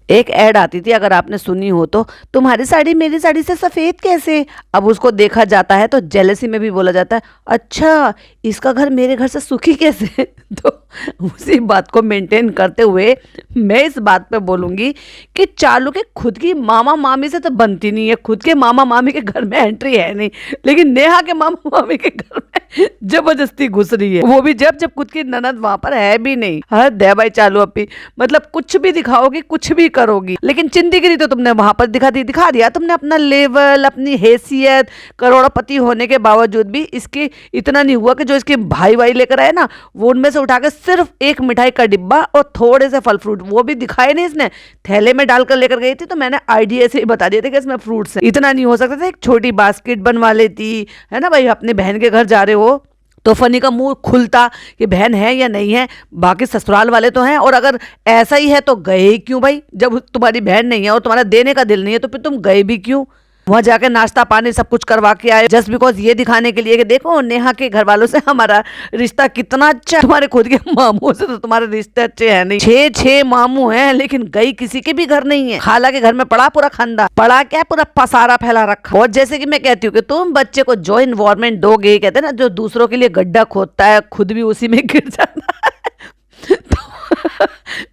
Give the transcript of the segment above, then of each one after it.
एक ऐड आती थी, अगर आपने सुनी हो तो, तुम्हारी साड़ी मेरी साड़ी से सफेद कैसे। अब उसको देखा जाता है तो जेलसी में भी बोला जाता है, अच्छा इसका घर मेरे घर से सुखी कैसे। तो उसी बात को मेंटेन करते हुए मैं इस बात पे बोलूंगी कि चालू के खुद की मामा मामी से तो बनती नहीं है, खुद के मामा मामी के घर में एंट्री है नहीं, लेकिन नेहा के मामा मामी के घर में जबरदस्ती घुस रही है, वो भी जब जब खुद की ननद वहां पर है भी नहीं। हाँ दे भाई चालू अपी, मतलब कुछ भी दिखाओगी, कुछ भी करोगी, लेकिन चिंदीगिरी तो तुमने वहां पर दिखा दिया तुमने अपना लेवल, अपनी हैसियत। करोड़पति होने के बावजूद भी इसकी इतना नहीं हुआ कि जो इसके भाई भाई लेकर आए ना, वो उनमें से उठा के सिर्फ एक मिठाई का डिब्बा और थोड़े से फल फ्रूट, वो भी दिखाए नहीं इसने, थैले में डालकर लेकर गई थी। तो मैंने आइडिया से ही बता दिया था कि इसमें फ्रूट्स है, इतना नहीं हो सकता था, एक छोटी बास्केट बनवा लेती है ना भाई, अपने बहन के घर जा रहे हो तो फनी का मुंह खुलता कि बहन है या नहीं है, बाकी ससुराल वाले तो हैं, और अगर ऐसा ही है तो गए ही क्यों भाई, जब तुम्हारी बहन नहीं है और तुम्हारा देने का दिल नहीं है तो फिर तुम गए भी क्यों। वहां जाके नाश्ता पानी सब कुछ करवा के आए जस्ट बिकॉज ये दिखाने के लिए कि देखो नेहा के घर वालों से हमारा रिश्ता कितना अच्छा। तुम्हारे खुद के मामू से तो तुम्हारे रिश्ते अच्छे हैं नहीं, 6 मामू हैं लेकिन गई किसी के भी घर नहीं है। खाला के घर में पड़ा पूरा खानदान, पड़ा क्या पूरा पसारा फैला रखा। और जैसे कि मैं कहती हूँ कि तुम बच्चे को जो इन्वायरमेंट दोगे, कहते हैं ना जो दूसरों के लिए गड्ढा खोदता है खुद भी उसी में गिर जाता है।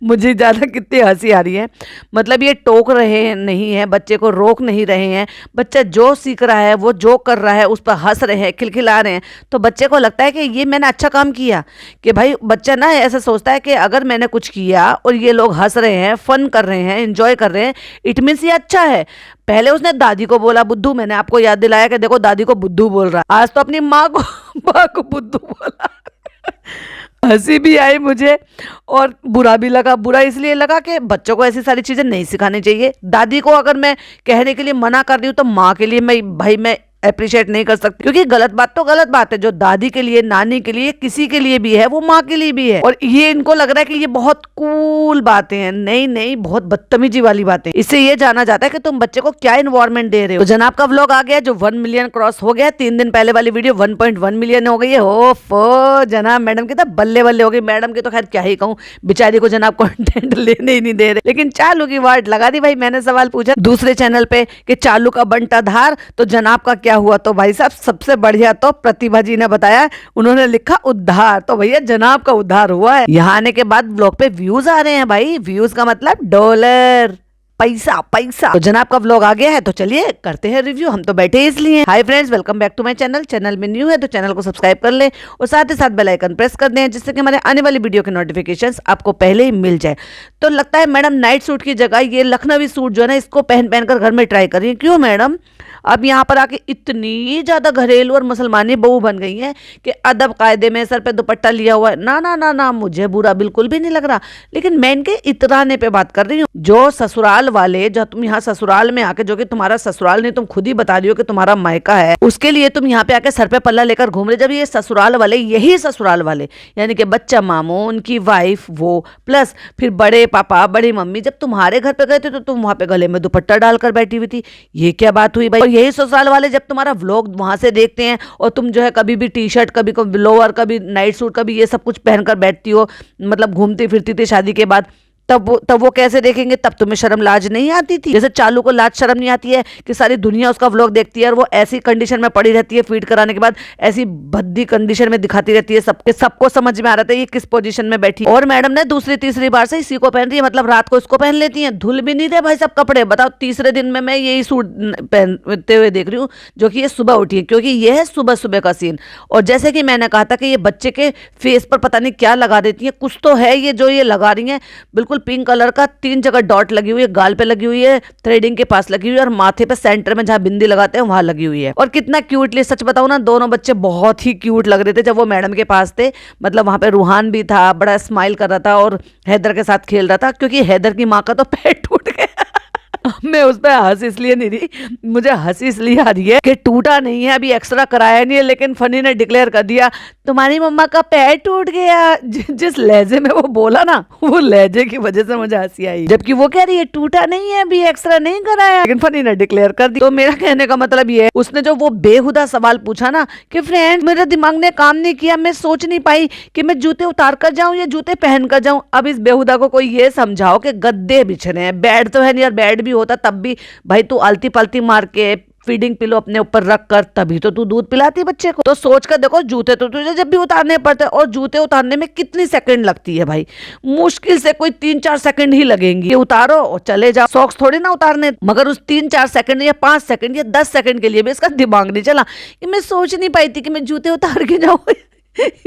मुझे ज़्यादा कितनी हंसी आ रही है, मतलब ये टोक रहे नहीं है बच्चे को, रोक नहीं रहे हैं, बच्चा जो सीख रहा है, वो जो कर रहा है उस पर हंस रहे हैं, खिलखिला रहे हैं, तो बच्चे को लगता है कि ये मैंने अच्छा काम किया। कि भाई बच्चा ना ऐसा सोचता है कि अगर मैंने कुछ किया और ये लोग हंस रहे हैं, फन कर रहे हैं, एंजॉय कर रहे हैं, इट मीन्स ये अच्छा है। पहले उसने दादी को बोला बुद्धू, मैंने आपको याद दिलाया कि देखो दादी को बुद्धू बोल रहा है, आज तो अपनी माँ को बुद्धू बोला। हंसी भी आई मुझे और बुरा भी लगा। बुरा इसलिए लगा कि बच्चों को ऐसी सारी चीजें नहीं सिखानी चाहिए। दादी को अगर मैं कहने के लिए मना कर रही हूँ तो माँ के लिए मैं अप्रिशिएट नहीं कर सकती, क्योंकि गलत बात तो गलत बात है। जो दादी के लिए, नानी के लिए, किसी के लिए भी है, वो माँ के लिए भी है। और ये इनको लग रहा है कि ये बहुत कूल बातें हैं, नहीं नहीं, बहुत बदतमीजी वाली बातें। इससे ये जाना जाता है कि तुम बच्चे को क्या इन्वायरमेंट दे रहे हो। तो जनाब का व्लॉग आ गया जो 1 मिलियन क्रॉस हो गया। 3 दिन पहले वाली वीडियो 1.1 मिलियन हो गई है। ओफो जनाब, मैडम की तो बल्ले बल्ले हो गई। मैडम की तो खैर क्या ही कहूँ, बेचारी को जनाब कंटेंट लेने ही नहीं दे रहे। लेकिन चालू की वार्ड लगा दी भाई। मैंने सवाल पूछा दूसरे चैनल पे कि चालू का बंटा धार, तो जनाब का क्या हुआ, तो भाई साहब सबसे बढ़िया तो प्रतिभा जी ने बताया, उन्होंने लिखा उद्धार। तो भैया जनाब का उद्धार हुआ है। यहाँ आने के बाद ब्लॉग पे व्यूज आ रहे हैं भाई, व्यूज का मतलब डॉलर, पैसा पैसा। तो जनाब का व्लॉग आ गया है, तो चलिए करते हैं रिव्यू, हम तो बैठे इसलिए। Hi friends, welcome back to my channel. Channel में न्यू है तो चैनल को सब्सक्राइब कर लें और साथ ही साथ बेल आइकन प्रेस कर दें, जिससे कि हमारे आने वाली वीडियो के नोटिफिकेशंस आपको पहले ही मिल जाए। तो लगता है मैडम नाइट सूट की जगह ये लखनवी सूट जो है ना, इसको पहन पहन कर घर में ट्राई कर रही है। क्यों मैडम? अब यहाँ पर आके इतनी ज्यादा घरेलू और मुसलमानी बहू बन गई है कि अदब कायदे में सर पे दुपट्टा लिया हुआ है। ना ना ना ना, मुझे बुरा बिल्कुल भी नहीं लग रहा, लेकिन मैं इनके इतराने पे बात कर रही हूँ। जो ससुराल वाले, जो तुम यहाँ ससुराल में आके, जो कि तुम्हारा ससुराल नहीं, तुम खुद ही बता रही हो कि तुम्हारा मायका है, उसके लिए तुम यहाँ पे आके सर पे पल्ला लेकर घूम रहे। जब ये ससुराल वाले, यही ससुराल वाले यानी कि बच्चा मामू, उनकी वाइफ, वो प्लस फिर बड़े पापा, बड़ी मम्मी, जब तुम्हारे घर पे गए थे तो तुम वहां पे गले में दुपट्टा डालकर बैठी हुई थी। ये क्या बात हुई भाई? और यही ससुराल वाले जब तुम्हारा व्लॉग वहां से देखते हैं और तुम जो है कभी भी टी शर्ट, कभी लोअर, कभी नाइट सूट, कभी ये सब कुछ पहनकर बैठती हो, मतलब घूमती फिरती थी शादी के बाद, तब वो कैसे देखेंगे? तब तुम्हें शर्म लाज नहीं आती थी? जैसे चालू को लाज शर्म नहीं आती है कि सारी दुनिया उसका व्लॉग देखती है और वो ऐसी कंडीशन में पड़ी रहती है, फीड कराने के बाद ऐसी भद्दी कंडीशन में दिखाती रहती है। सबको समझ में आ रहा था ये किस पोजीशन में बैठी। और मैडम ने दूसरी तीसरी बार से इसी को पहन रही है, मतलब रात को इसको पहन लेती है। धुल भी नहीं रहे भाई सब कपड़े। बताओ, तीसरे दिन में मैं यही सूट पहनते हुए देख रही हूँ, जो कि ये सुबह उठी है, क्योंकि ये है सुबह सुबह का सीन। और जैसे कि मैंने कहा था कि ये बच्चे के फेस पर पता नहीं क्या लगा देती है, कुछ तो है ये जो ये लगा रही है। बिल्कुल पिंक कलर का 3 जगह डॉट लगी हुई है, गाल पे लगी हुई है, थ्रेडिंग के पास लगी हुई है, और माथे पे सेंटर में जहां बिंदी लगाते हैं वहां लगी हुई है। और कितना क्यूटली, सच बताऊं ना, दोनों बच्चे बहुत ही क्यूट लग रहे थे जब वो मैडम के पास थे। मतलब वहां पे रूहान भी था, बड़ा स्माइल कर रहा था और हैदर के साथ खेल रहा था, क्योंकि हैदर की माँ का तो पैर टूट गया। मैं उस पर हंस इसलिए नहीं रही, मुझे हंसी इसलिए आ रही है कि टूटा नहीं है, अभी एक्सरा कराया नहीं है, लेकिन फनी ने डिक्लेयर कर दिया तुम्हारी मम्मा का पैर टूट गया। जिस लहजे में वो बोला ना, वो लहजे की वजह से मुझे हंसी आई, जबकि वो कह रही है टूटा नहीं है, अभी एक्सरा नहीं कराया, लेकिन फनी ने डिक्लेयर कर दिया। तो मेरा कहने का मतलब ये है, उसने जो वो बेहुदा सवाल पूछा ना कि फ्रेंड्स मेरे दिमाग ने काम नहीं किया, मैं सोच नहीं पाई कि मैं जूते उतार कर जाऊं या जूते पहन कर जाऊं। अब इस बेहुदा को कोई ये समझाओ कि गद्दे बिछ रहे हैं, बेड तो है नहीं, और बेड भी होता तब भी भाई तू आलती पलती मार के फीडिंग पिलो अपने ऊपर रख कर तभी तो तू दूध पिलाती बच्चे को। तो सोच कर देखो, जूते तो तुझे जब भी उतारने पड़ते हैं, और जूते उतारने में कितनी सेकंड लगती है भाई, मुश्किल से कोई 3-4 सेकंड ही लगेंगी, उतारो और चले जाओ। सॉक्स थोड़ी ना उतारने, मगर उस 3-4 सेकंड या 5 सेकंड या 10 सेकंड के लिए भी इसका दिमाग नहीं चला कि मैं सोच नहीं पाई थी कि मैं जूते उतार के जाऊँ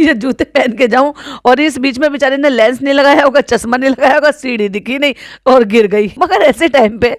ये जूते पहन के जाऊं। और इस बीच में बेचारे ने लेंस नहीं लगाया होगा, चश्मा नहीं लगाया होगा, सीढ़ी दिखी नहीं और गिर गई। मगर ऐसे टाइम पे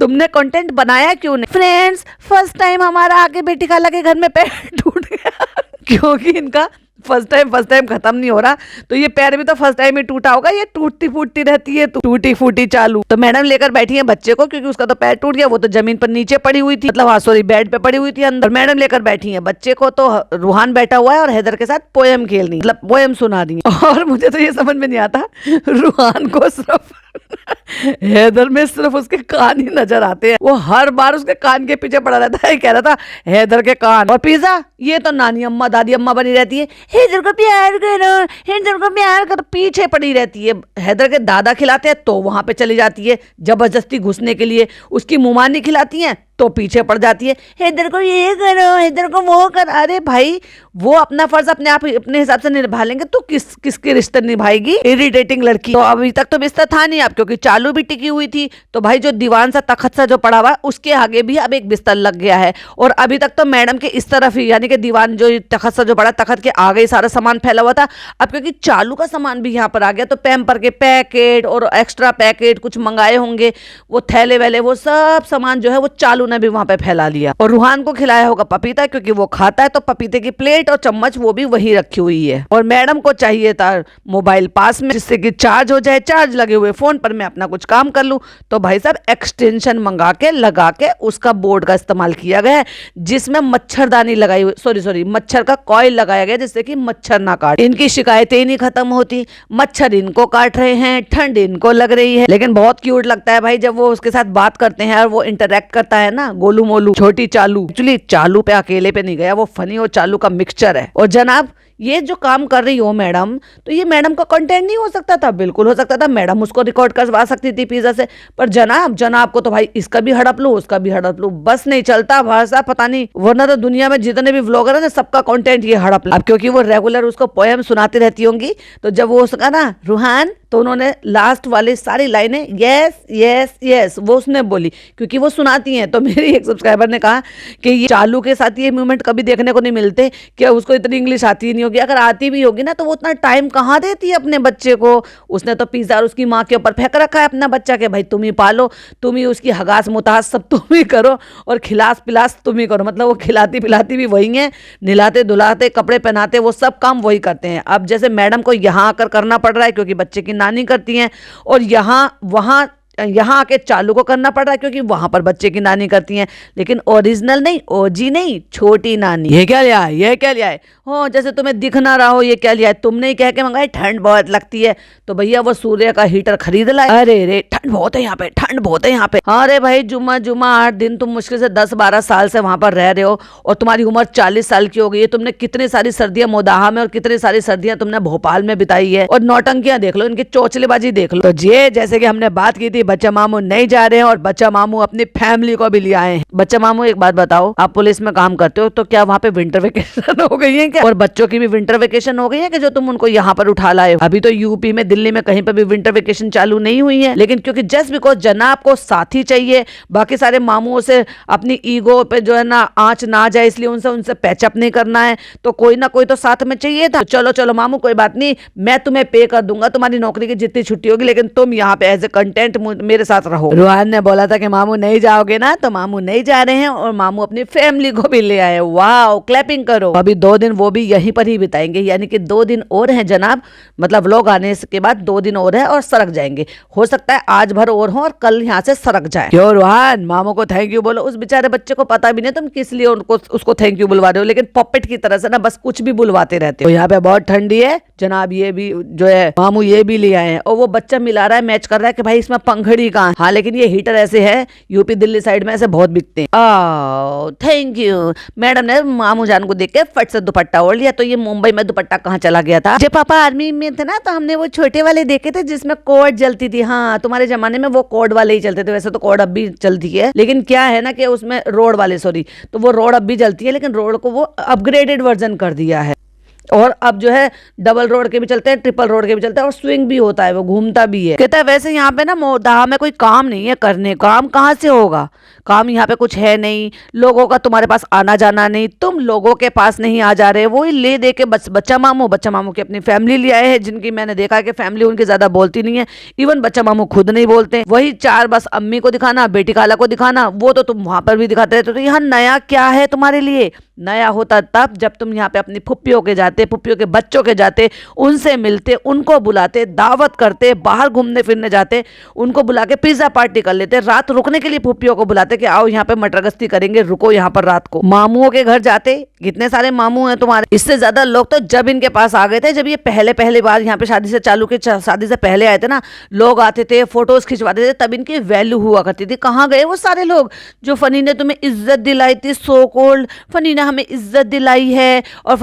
तुमने कंटेंट बनाया क्यों नहीं? फ्रेंड्स फर्स्ट टाइम हमारा आके बेटी खाला के घर में पैर टूट गया क्योंकि इनका फर्स्ट टाइम खत्म नहीं हो रहा, तो ये पैर भी तो फर्स्ट टाइम ही टूटा होगा। ये टूटती फूटती रहती है, टूटी फूटी चालू। तो मैडम लेकर बैठी है बच्चे को, क्योंकि उसका तो पैर टूट गया, वो तो जमीन पर नीचे पड़ी हुई थी, मतलब सॉरी बेड पे पड़ी हुई थी अंदर। मैडम लेकर बैठी है बच्चे को, तो रूहान बैठा हुआ है और हैदर के साथ पोयम खेलनी, मतलब पोयम सुना दी। और मुझे तो ये समझ में नहीं आता, रूहान को सिर्फ हैदर में सिर्फ उसके कान ही नजर आते हैं। वो हर बार उसके कान के पीछे पड़ा रहता है, कह रहा था हैदर के कान। और पिज्जा ये तो नानी अम्मा दादी अम्मा बनी रहती है, हैदर को प्यार करो, हैदर को प्यार करो, पीछे पड़ी रहती है। हैदर के दादा खिलाते हैं तो वहां पे चली जाती है जबरदस्ती घुसने के लिए, उसकी मुमानी खिलाती हैं तो पीछे पड़ जाती है, हैदर को ये करो, हैदर को वो कर। अरे भाई वो अपना फर्ज अपने आप अपने हिसाब से निभा लेंगे, तो किसके रिश्ते निभाएगी? इरिटेटिंग लड़की। तो अभी तक तो बिस्तर था नहीं, अब क्योंकि चालू भी टिकी हुई थी, तो भाई जो दीवान सा तखत सा जो पड़ा हुआ है उसके आगे भी अब एक बिस्तर लग गया है। और अभी तक तो मैडम के इस तरफ ही, यानी कि दीवान जो तखत सा जो पड़ा, तखत के आगे ही सारा सामान फैला हुआ था। अब क्योंकि चालू का सामान भी यहाँ पर आ गया, तो पैम्पर के पैकेट और एक्स्ट्रा पैकेट कुछ मंगाए होंगे, वो थैले वैले वो सब सामान जो है वो चालू ने भी वहां पे फैला लिया। और रूहान को खिलाया होगा पपीता, क्योंकि वो खाता है, तो पपीते की प्लेट और चम्मच वो भी वही रखी हुई है। और मैडम को चाहिए था मोबाइल पास में, जिससे कि चार्ज हो जाए, चार्ज लगे हुए फोन पर मैं अपना कुछ काम कर लूं। तो भाई साहब एक्सटेंशन मंगा के लगा के उसका बोर्ड का इस्तेमाल किया गया है, जिसमें मच्छरदानी लगाई हुई, सॉरी मच्छर का कॉइल लगाया गया, जिससे कि मच्छर ना काटे। इनकी शिकायतें नहीं खत्म होती, मच्छर इनको काट रहे हैं, ठंड इनको लग रही है। लेकिन बहुत क्यूट लगता है भाई जब वो उसके साथ बात करते हैं और वो इंटरेक्ट करता है ना, गोलू मोलू छोटी चालू। एक्चुअली चालू पे अकेले पे नहीं गया, वो फनी और चालू का मिक्सचर है। और जनाब ये जो काम कर रही हो मैडम, तो ये मैडम का कंटेंट नहीं हो सकता था? बिल्कुल हो सकता था, मैडम उसको रिकॉर्ड करवा सकती थी पिज्जा से। पर जनाब को तो भाई इसका भी हड़प लो, उसका भी हड़प लो, बस नहीं चलता भाषा, पता नहीं। वरना तो दुनिया में जितने भी व्लॉगर है ना, सबका कंटेंट ये हड़प। अब क्योंकि वो रेगुलर उसको पोएम सुनाती रहती होंगी, तो जब वो उसका ना रूहान, तो उन्होंने लास्ट वाली सारी लाइनें यस यस यस वो उसने बोली, क्योंकि वो सुनाती हैं। तो मेरी एक सब्सक्राइबर ने कहा कि ये चालू के साथ ये मूवमेंट कभी देखने को नहीं मिलते, कि उसको इतनी इंग्लिश आती नहीं होगी, अगर आती भी होगी ना तो वो उतना टाइम कहाँ देती है अपने बच्चे को। उसने तो पिज्जा उसकी माँ के ऊपर फेंक रखा है अपना बच्चा के, भाई तुम ही पालो, तुम ही उसकी हगास मुतास सब तुम ही करो, और खिलास पिलास तुम ही करो। मतलब वो खिलाती पिलाती भी वही है, नहलाते धुलाते कपड़े पहनाते वो सब काम वही करते हैं। अब जैसे मैडम को यहाँ आकर करना पड़ रहा है क्योंकि बच्चे की नानी करती हैं, और यहाँ आके चालू को करना पड़ रहा है क्योंकि वहां पर बच्चे की नानी करती हैं। लेकिन ओरिजिनल नहीं, ओजी नहीं, छोटी नानी। ये क्या लिया है, ये क्या लिया है? हो जैसे तुम्हें दिख ना रहा हो ये क्या लिया है, तुमने ही कह के मंगाई ठंड बहुत लगती है, तो भैया वो सूर्य का हीटर खरीद लाए। अरे रे ठंड बहुत है यहाँ पे, ठंड बहुत है यहाँ पे। अरे भाई जुम्मा 8 दिन तुम मुश्किल से 10-12 साल से वहां पर रह रहे हो, और तुम्हारी उम्र 40 साल की हो गई है। तुमने कितनी सारी सर्दियां मोदाहा में और कितनी सारी सर्दियां तुमने भोपाल में बिताई है। और नौटंकियां देख लो, इनकी चौचलेबाजी देख लो। तो ये जैसे कि हमने बात की थी, बच्चा मामू नहीं जा रहे हैं, और बच्चा मामू अपनी फैमिली को भी ले आए हैं। बच्चा मामू एक बात बताओ, आप पुलिस में काम करते हो, तो क्या वहाँ पे विंटर वेकेशन हो गई है क्या? और बच्चों की भी विंटर वेकेशन हो गई है कि जो तुम उनको यहाँ पर उठा लाए हो? अभी तो यूपी में, दिल्ली में कहीं पर भी विंटर वेकेशन चालू नहीं हुई है। लेकिन क्योंकि जस्ट बिकॉज जनाब को साथी चाहिए, बाकी सारे मामुओं से अपनी ईगो पे जो है ना आंच ना जाए, इसलिए उनसे पैचअप नहीं करना है, तो कोई ना कोई तो साथ में चाहिए था। तो चलो मामू कोई बात नहीं, मैं तुम्हें पे कर दूंगा, तुम्हारी नौकरी की जितनी छुट्टी होगी, लेकिन तुम यहाँ पे एज ए कंटेंट मेरे साथ रहो। रूहान ने बोला था कि मामू नहीं जाओगे ना, तो मामू नहीं जा रहे हैं और मामू अपनी फैमिली को भी ले आए। वाह, क्लैपिंग करो। अभी 2 दिन वो भी यहीं पर ही बिताएंगे, यानी कि 2 दिन और हैं जनाब, मतलब व्लॉग आने के बाद 2 दिन और है और सरक जाएंगे। हो सकता है आज भर और हो और कल यहाँ से सरक जाए। क्यों रूहान, मामू को थैंक यू बोलो। उस बेचारे बच्चे को पता भी नहीं तुम किस लिए उसको थैंक यू बुलवा रहे हो, लेकिन पॉपेट की तरह से ना बस कुछ भी बुलवाते रहते हो। यहाँ पे बहुत ठंडी है जनाब, ये भी जो है मामू ये भी ले आए हैं और वो बच्चा मिला रहा है, मैच कर रहा है कि भाई इसमें पंखड़ी कहाँ। हाँ, लेकिन ये हीटर ऐसे है, यूपी दिल्ली साइड में ऐसे बहुत बिकते हैं। Thank you. मैडम ने मामू जान को देख के फट से दुपट्टा ओढ़ लिया। तो ये मुंबई में दुपट्टा कहाँ चला गया था? जब पापा आर्मी में थे ना, तो हमने वो छोटे वाले देखे थे जिसमें कोड जलती थी। हाँ, तुम्हारे जमाने में वो कोड वाले ही चलते थे। वैसे तो कोड अब भी चलती है, लेकिन क्या है ना कि उसमें रोड वाले, सॉरी, तो वो रोड अब भी चलती है, लेकिन रोड को वो अपग्रेडेड वर्जन कर दिया है। और अब जो है डबल रोड के भी चलते हैं, ट्रिपल रोड के भी चलते हैं और स्विंग भी होता है, वो घूमता भी है। कहता है वैसे यहाँ पे ना मोदाहा में कोई काम नहीं है करने, काम कहाँ से होगा, काम यहाँ पे कुछ है नहीं, लोगों का तुम्हारे पास आना जाना नहीं, तुम लोगों के पास नहीं आ जा रहे। वही ले दे के बच्चा मामू की अपनी फैमिली ले आए हैं, जिनकी मैंने देखा कि फैमिली उनकी ज्यादा बोलती नहीं है। इवन बच्चा मामू खुद नहीं बोलते। वही 4 बस अम्मी को दिखाना, बेटी खाला को दिखाना, वो तो तुम वहां पर भी दिखाते रहते। तो यहाँ नया क्या है तुम्हारे लिए? नया होता तब जब तुम यहाँ पे अपनी फुप्पियों के जाते, फुप्पियों के बच्चों के जाते, उनसे मिलते, उनको बुलाते, दावत करते, बाहर घूमने फिरने जाते, उनको बुला के पिज्जा पार्टी कर लेते, रात रुकने के लिए फुप्पियों को बुलाते कि आओ यहाँ पे मटर गश्ती करेंगे, रुको यहाँ पर रात को। मामुओं के घर जाते, कितने सारे मामू हैं तुम्हारे। इससे ज्यादा लोग तो जब इनके पास आ गए थे, जब ये पहले बार यहाँ पे शादी से पहले आए थे ना, लोग आते थे, फोटोज खिंचवाते थे, तब इनकी वैल्यू हुआ करती थी। कहाँ गए वो सारे लोग जो फनी ने तुम्हें इज्जत दिलाई थी? सो कॉल्ड फनी ने हमें इज्जत दिलाई है और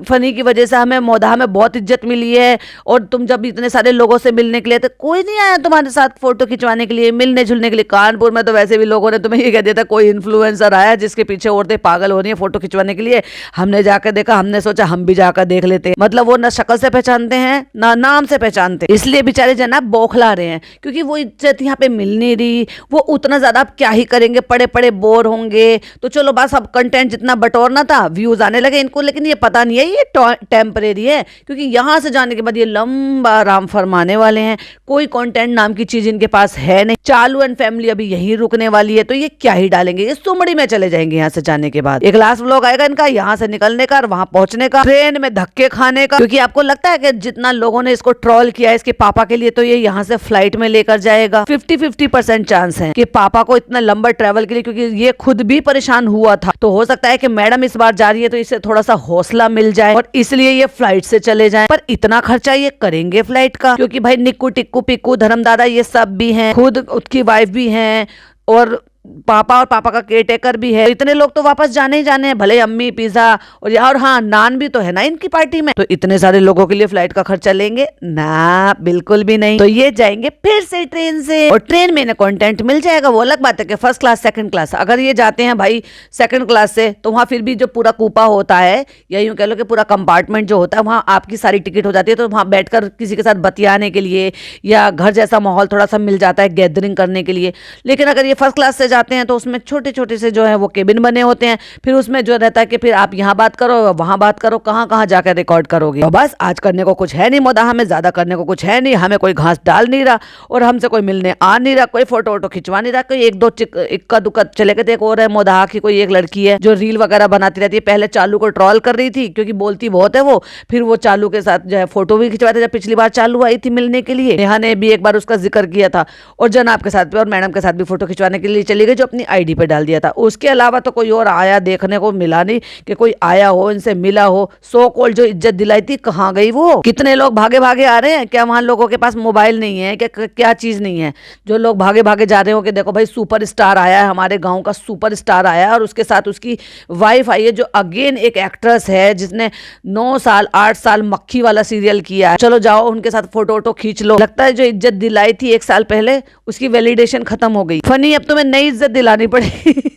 फनी की वजह से हमें मोदाहा में बहुत इज्जत मिली है। और तुम जब इतने सारे लोगों से मिलने के लिए, तो कोई नहीं आया तुम्हारे साथ फोटो खिंचवाने के लिए, मिलने जुलने के लिए। कानपुर में तो वैसे भी लोगों ने तुम्हें ये कह दिया था कोई इन्फ्लुएंसर आया जिसके पीछे औरतें पागल हो रही है फोटो खिंचवाने के लिए। हमने जाकर देखा, हमने सोचा हम भी जाकर देख लेते हैं। मतलब वो ना शक्ल से पहचानते हैं ना नाम से पहचानते, इसलिए बेचारे जनाब बौखला रहे हैं, क्योंकि वो इज्जत यहाँ पे मिल नहीं रही। वो उतना ज्यादा आप क्या ही करेंगे, पड़े पड़े बोर होंगे। तो चलो बस अब कंटेंट जितना बटोरना था, व्यूज आने लगे इनको, लेकिन ये पता नहीं है ये टेम्परेरी है, क्योंकि यहाँ से जाने के बाद ये लंबा आराम फरमाने वाले हैं। कोई कंटेंट नाम की चीज इनके पास है नहीं। चालू एंड फैमिली अभी यहीं रुकने वाली है, तो ये क्या ही डालेंगे, ये सुमड़ी में चले जाएंगे यहाँ से जाने के बाद। एक लास्ट व्लॉग आएगा इनका यहाँ से निकलने का और वहां पहुंचने का, ट्रेन में धक्के खाने का। क्योंकि आपको लगता है कि जितना लोगों ने इसको ट्रोल किया है इसके पापा के लिए, तो ये यहाँ से फ्लाइट में लेकर जाएगा। 50-50% चांस है कि पापा को इतना लंबा ट्रेवल के लिए, क्योंकि ये खुद भी परेशान हुआ था, तो हो सकता है कि मैडम इस बार जा रही है तो इसे थोड़ा सा हौसला मिल जाए और इसलिए ये फ्लाइट से चले जाएं। पर इतना खर्चा ये करेंगे फ्लाइट का, क्योंकि भाई निक्कू टिक्कू पिक्कू धर्मदादा ये सब भी हैं, खुद उसकी वाइफ भी हैं और पापा और पापा का केयर टेकर भी है। तो इतने लोग तो वापस जाने ही जाने हैं, भले अम्मी पिज्जा और हाँ नान भी तो है ना इनकी पार्टी में। तो इतने सारे लोगों के लिए फ्लाइट का खर्चा लेंगे ना? बिल्कुल भी नहीं। तो ये जाएंगे फिर से ट्रेन से, और ट्रेन में इन्हें कंटेंट मिल जाएगा। वो अलग बात है कि फर्स्ट क्लास सेकंड क्लास, अगर ये जाते हैं भाई सेकंड क्लास से, तो वहाँ फिर भी जो पूरा कूपा होता है, या यूं कह लो कि पूरा कंपार्टमेंट जो होता है, वहाँ आपकी सारी टिकट हो जाती है। तो वहाँ बैठकर किसी के साथ बतियाने के लिए या घर जैसा माहौल थोड़ा सा मिल जाता है गैदरिंग करने के लिए। लेकिन अगर ये फर्स्ट क्लास से जाते हैं तो उसमें छोटे छोटे से जो है वो केबिन बने होते हैं। फिर उसमें जो रहता है कि फिर आप यहाँ बात करो, वहां बात करो, कहाँ कहाँ जाकर रिकॉर्ड करोगे। तो बस आज करने को कुछ है नहीं मोदाहा में, ज्यादा करने को कुछ है नहीं। हमें कोई घास डाल नहीं रहा और हमसे कोई मिलने आ नहीं रहा, कोई फोटो वोटो खिंचवा नहीं रहा। कोई एक दो इक्का दुक्का चले गए थे। एक और है मोदाहा की कोई एक लड़की है जो रील वगैरह बनाती रहती है। पहले चालू को ट्रोल कर रही थी क्योंकि बोलती बहुत है वो, फिर वो चालू के साथ जो है फोटो भी खिंचवाते। जब पिछली बार चालू आई थी मिलने के लिए, नेहा ने भी एक बार उसका जिक्र किया था, और जनाब के साथ भी और मैडम के साथ भी फोटो खिंचवाने के लिए चली गई, जो अपनी आईडी पे डाल दिया था। उसके अलावा तो कोई और आया देखने को मिला नहीं कि कोई आया हो इनसे मिला हो। सो कॉल जो इज्जत दिलाई थी कहाँ गई वो? कितने लोग भागे भागे आ रहे हैं। क्या वहां लोगों के पास मोबाइल नहीं है? क्या चीज नहीं है जो लोग भागे भागे जा रहे हो कि देखो भाई सुपर स्टार आया है, हमारे गांव का सुपर स्टार आया है, और उसके साथ उसकी वाइफ आई है जो अगेन एक एक्ट्रेस है जिसने 9 साल 8 साल मक्खी वाला सीरियल किया है। चलो जाओ उनके साथ फोटो वोटो खींच लो। लगता है जो इज्जत दिलाई थी 1 साल पहले उसकी वैलिडेशन खत्म हो गई। फनी अब तुम्हें नई इज्जत दिलानी पड़ेगी।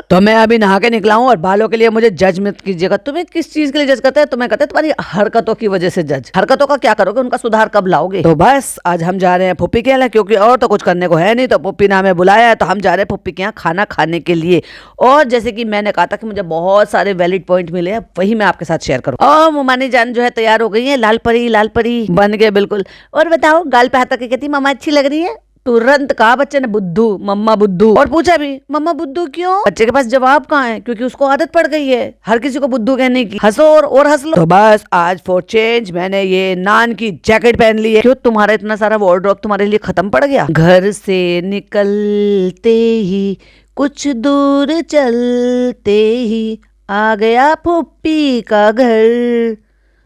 तो मैं अभी नहा के निकला हूँ और बालों के लिए मुझे जज मत कीजिएगा। तुम्हें किस चीज के लिए जज करते हैं? तुम्हें कहते हैं तुम्हारी हरकतों की वजह से जज। हरकतों का क्या करोगे? उनका सुधार कब लाओगे? तो बस आज हम जा रहे हैं फुप्पी के यहाँ, क्योंकि और तो कुछ करने को है नहीं। तो फुप्पी ने हमें बुलाया है तो हम जा रहे हैं फुप्पी के यहाँ खाना खाने के लिए। और जैसे कि मैंने कहा था कि मुझे बहुत सारे वैलिड पॉइंट मिले हैं, वही मैं आपके साथ शेयर करूँ। और मुमानी जान जो है तैयार हो गई है, लाल परी बन गए बिल्कुल। और बताओ गाल पे हाथ रख के कहती मामा अच्छी लग रही है। तुरंत कहा बच्चे ने बुद्धू, मम्मा बुद्धू, और पूछा भी मम्मा बुद्धू क्यों? बच्चे के पास जवाब कहाँ है, क्योंकि उसको आदत पड़ गई है हर किसी को बुद्धू कहने की। हंसो और हंस लो। तो बस आज फॉर चेंज मैंने ये नान की जैकेट पहन ली है। क्यों, तुम्हारा इतना सारा वार्डरोब तुम्हारे लिए खत्म पड़ गया? घर से निकलते ही कुछ दूर चलते ही आ गया फुप्पी का घर।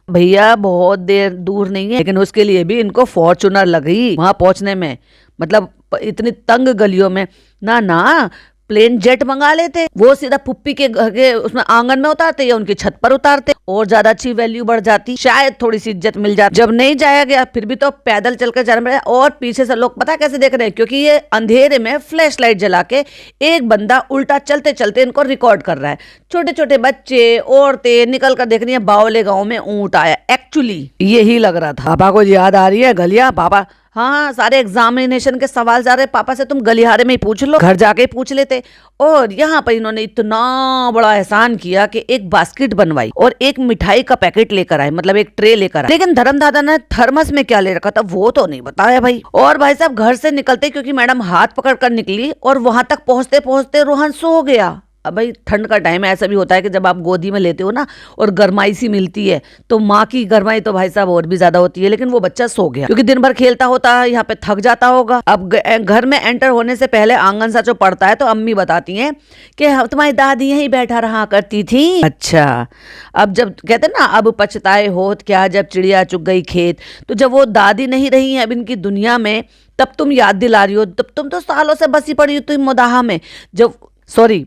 भैया बहुत देर दूर नहीं है, लेकिन उसके लिए भी इनको फॉर्चूनर लगी वहां पहुंचने में। मतलब इतनी तंग गलियों में ना ना प्लेन जेट मंगा लेते, वो सीधा पुप्पी के घर के उसमें आंगन में उतारते या उनकी छत पर उतारते, और ज्यादा अच्छी वैल्यू बढ़ जाती, शायद थोड़ी सी इज्जत मिल जाती। जब नहीं जाया गया फिर भी तो पैदल चलकर जाना पड़ा। और पीछे से लोग पता कैसे देख रहे हैं, क्योंकि ये अंधेरे में फ्लैश लाइट जला के एक बंदा उल्टा चलते चलते इनको रिकॉर्ड कर रहा है। छोटे छोटे बच्चे, औरतें निकल कर देख रही है बावले गाँव में ऊंट आया। एक्चुअली यही लग रहा था। पापा को याद आ रही है गलियां? पापा हाँ, सारे एग्जामिनेशन के सवाल जा रहे पापा से, तुम गलिहारे में ही पूछ लो, घर जाके ही पूछ लेते। और यहाँ पर इन्होंने इतना बड़ा एहसान किया कि एक बास्केट बनवाई और एक मिठाई का पैकेट लेकर आए, मतलब एक ट्रे लेकर आए। लेकिन धर्म दादा ने थर्मस में क्या ले रखा था वो तो नहीं बताया भाई। और भाई साहब घर से निकलते, क्योंकि मैडम हाथ पकड़ कर निकली, और वहां तक पहुंचते पहुंचते रोहन सो गया। अब भाई ठंड का टाइम है, ऐसा भी होता है कि जब आप गोदी में लेते हो ना और गरमाई सी मिलती है, तो माँ की गरमाई तो भाई साहब और भी ज्यादा होती है। लेकिन वो बच्चा सो गया, क्योंकि दिन भर खेलता होता है, यहाँ पे थक जाता होगा। अब घर में एंटर होने से पहले आंगन सा जो पड़ता है, तो अम्मी बताती हैं कि तुम्हारी दादी यहीं बैठा रहा करती थी। अच्छा, अब जब कहते ना अब पछताए होत क्या जब चिड़िया चुग गई खेत, तो जब वो दादी नहीं रही है अब इनकी दुनिया में, तब तुम याद दिला रही हो। तब तुम तो सालों से बसी पड़ी हो तुम मोदाहा में, जब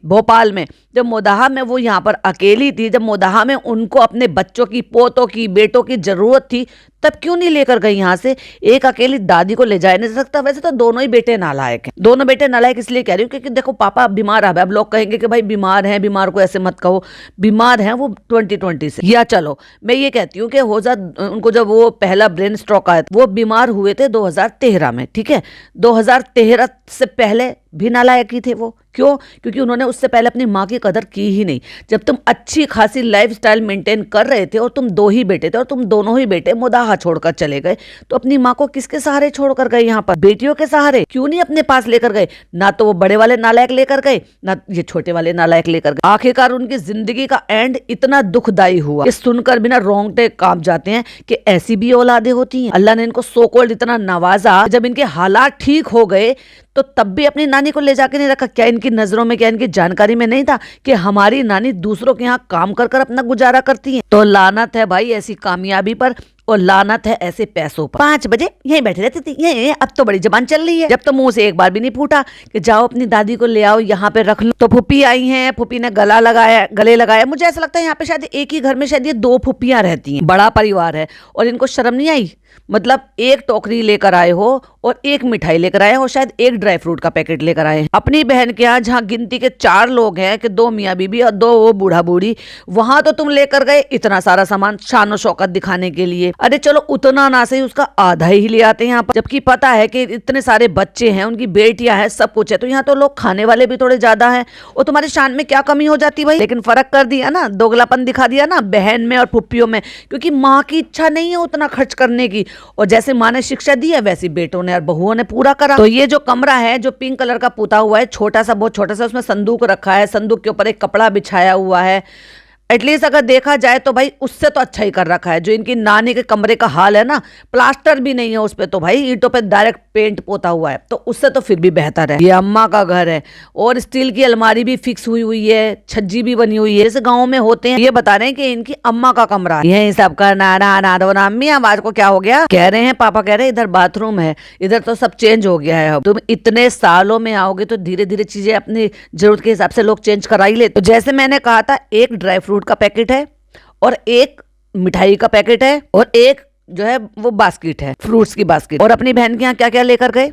भोपाल में, जब मोदाहा में वो यहाँ पर अकेली थी, जब मोदाहा में उनको अपने बच्चों की, पोतों की, बेटों की जरूरत थी, तब क्यों नहीं लेकर गई यहाँ से? एक अकेली दादी को ले जा नहीं सकता? वैसे तो दोनों ही बेटे नालायक हैं। दोनों बेटे नालायक इसलिए कह रही हूँ क्योंकि देखो पापा बीमार अब लोग कहेंगे कि भाई बीमार हैं, बीमार को ऐसे मत कहो, बीमार हैं वो 2020 से। या चलो मैं ये कहती हूँ कि हो जा उनको जब वो पहला ब्रेन स्ट्रोक आया, वो बीमार हुए थे 2013 में, ठीक है? 2013 से पहले भी नालायक ही थे वो। क्यों? क्योंकि उन्होंने उससे पहले अपनी माँ की कदर की ही नहीं। जब तुम अच्छी खासी लाइफस्टाइल मेंटेन कर रहे थे और तुम दो ही बेटे थे और तुम दोनों ही बेटे मोदाहा छोड़कर चले गए, तो अपनी माँ को किसके सहारे छोड़कर गए? यहाँ पर बेटियों के सहारे। क्यों नहीं अपने पास लेकर गए? ना तो वो बड़े वाले नालायक लेकर गए, ना ये छोटे वाले नालायक लेकर गए। आखिरकार उनकी जिंदगी का एंड इतना दुखदाई हुआ कि सुनकर बिना रोंगटे कांप जाते हैं कि ऐसी भी औलादे होती हैं। अल्लाह ने इनको सो कॉल्ड इतना नवाजा, जब इनके हालात ठीक हो गए तो तब भी अपनी नानी को ले जाके नहीं रखा। क्या इनकी नजरों में, क्या इनकी जानकारी में नहीं था कि हमारी नानी दूसरों के यहाँ काम कर कर अपना गुजारा करती है? तो लानत है भाई ऐसी कामयाबी पर, और लानत है ऐसे पैसों पर। 5 बजे यहीं बैठे रहती थी, ये अब तो बड़ी जबान चल रही है। जब तो मुंह से एक बार भी नहीं फूटा कि जाओ अपनी दादी को ले आओ यहाँ पे रख लो। तो फुप्पी आई हैं, फुप्पी ने गले लगाया। मुझे ऐसा लगता है यहाँ पे शायद एक ही घर में शायद ये 2 फुप्पियां रहती हैं, बड़ा परिवार है, और इनको शर्म नहीं आई। मतलब एक टोकरी लेकर आए हो और एक मिठाई लेकर आए हो, शायद एक ड्राई फ्रूट का पैकेट लेकर आए अपनी बहन के यहाँ, जहाँ गिनती के 4 लोग हैं कि 2 मियाँ बीबी और 2 वो बूढ़ा बूढ़ी, वहां तो तुम लेकर गए इतना सारा सामान शान और शौकत दिखाने के लिए। अरे चलो उतना ना सही उसका आधा ही ले आते हैं यहाँ पर, जबकि पता है कि इतने सारे बच्चे हैं, उनकी बेटियां हैं, सब कुछ है, तो यहाँ तो लोग खाने वाले भी थोड़े ज्यादा हैं। और तुम्हारी शान में क्या कमी हो जाती भाई? लेकिन फर्क कर दिया ना, दोगलापन दिखा दिया ना बहन में और फुप्पियों में, क्योंकि माँ की इच्छा नहीं है उतना खर्च करने की, और जैसे माँ ने शिक्षा दी है वैसी बेटों ने और बहुओं ने पूरा करा। तो ये जो कमरा है जो पिंक कलर का पुता हुआ है, छोटा सा, बहुत छोटा सा, उसमें संदूक रखा है, संदूक के ऊपर एक कपड़ा बिछाया हुआ है। एटलीस्ट अगर देखा जाए तो भाई उससे तो अच्छा ही कर रखा है। जो इनकी नानी के कमरे का हाल है ना, प्लास्टर भी नहीं है उस पे, तो भाई ईंटों पे डायरेक्ट पेंट पोता हुआ है, तो उससे तो फिर भी बेहतर है। ये अम्मा का घर है और स्टील की अलमारी भी फिक्स हुई है, छज्जी भी बनी हुई है, जैसे गाँव में होते हैं। ये बता रहे हैं कि इनकी अम्मा का कमरा है। यही सब करना ना दो ना अम्मी, आवाज को क्या हो गया? कह रहे हैं पापा, कह रहे हैं इधर बाथरूम है, इधर तो सब चेंज हो गया है। अब तुम इतने सालों में आओगे तो धीरे धीरे चीजें अपनी जरूरत के हिसाब से लोग चेंज करा ही ले। तो जैसे मैंने कहा था, एक ड्राई फ्रूट का पैकेट है और एक मिठाई का पैकेट है और एक जो है वो बास्केट है, फ्रूट्स की बास्केट। और अपनी बहन के यहाँ क्या क्या लेकर गए?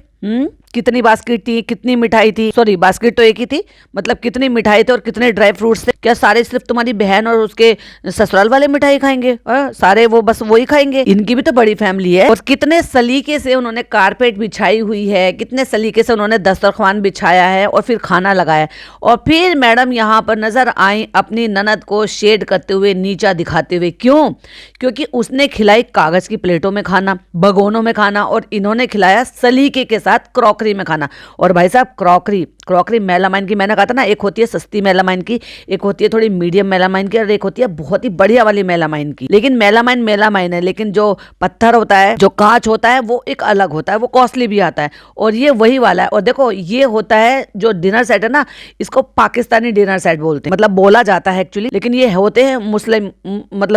कितनी बास्केट थी, कितनी मिठाई थी? सॉरी, बास्केट तो एक ही थी, मतलब कितनी मिठाई थे और कितने ड्राई फ्रूट्स थे? क्या सारे सिर्फ तुम्हारी बहन और उसके ससुराल वाले मिठाई खाएंगे? सारे वो बस वही खाएंगे? इनकी भी तो बड़ी फैमिली है। और कितने सलीके से उन्होंने कारपेट बिछाई हुई है, कितने सलीके से उन्होंने दस्तरखान बिछाया है और फिर खाना लगाया। और फिर मैडम यहाँ पर नजर आई अपनी ननद को शेड करते हुए, नीचा दिखाते हुए। क्यों? क्योंकि उसने खिलाई कागज की प्लेटों में खाना, भगोनों में खाना, और इन्होंने खिलाया सलीके के साथ क्रॉकरी क्रॉकरी में खाना। और भाई साहब क्रॉकरी मेलामाइन की, मैंने कहा था ना, एक होती है सस्ती मेलामाइन की, एक होती है थोड़ी मीडियम मेलामाइन की, और एक होती है बहुत ही बढ़िया वाली मेलामाइन की। लेकिन मेलामाइन है, लेकिन जो पत्थर होता है, जो कांच होता है, वो एक अलग होता है, वो कॉस्टली भी आता है। और ये वही वाला है। और देखो ये होता है जो डिनर सेट है ना, इसको पाकिस्तानी डिनर सेट बोलते हैं, मतलब बोला जाता है एक्चुअली, लेकिन ये होते हैं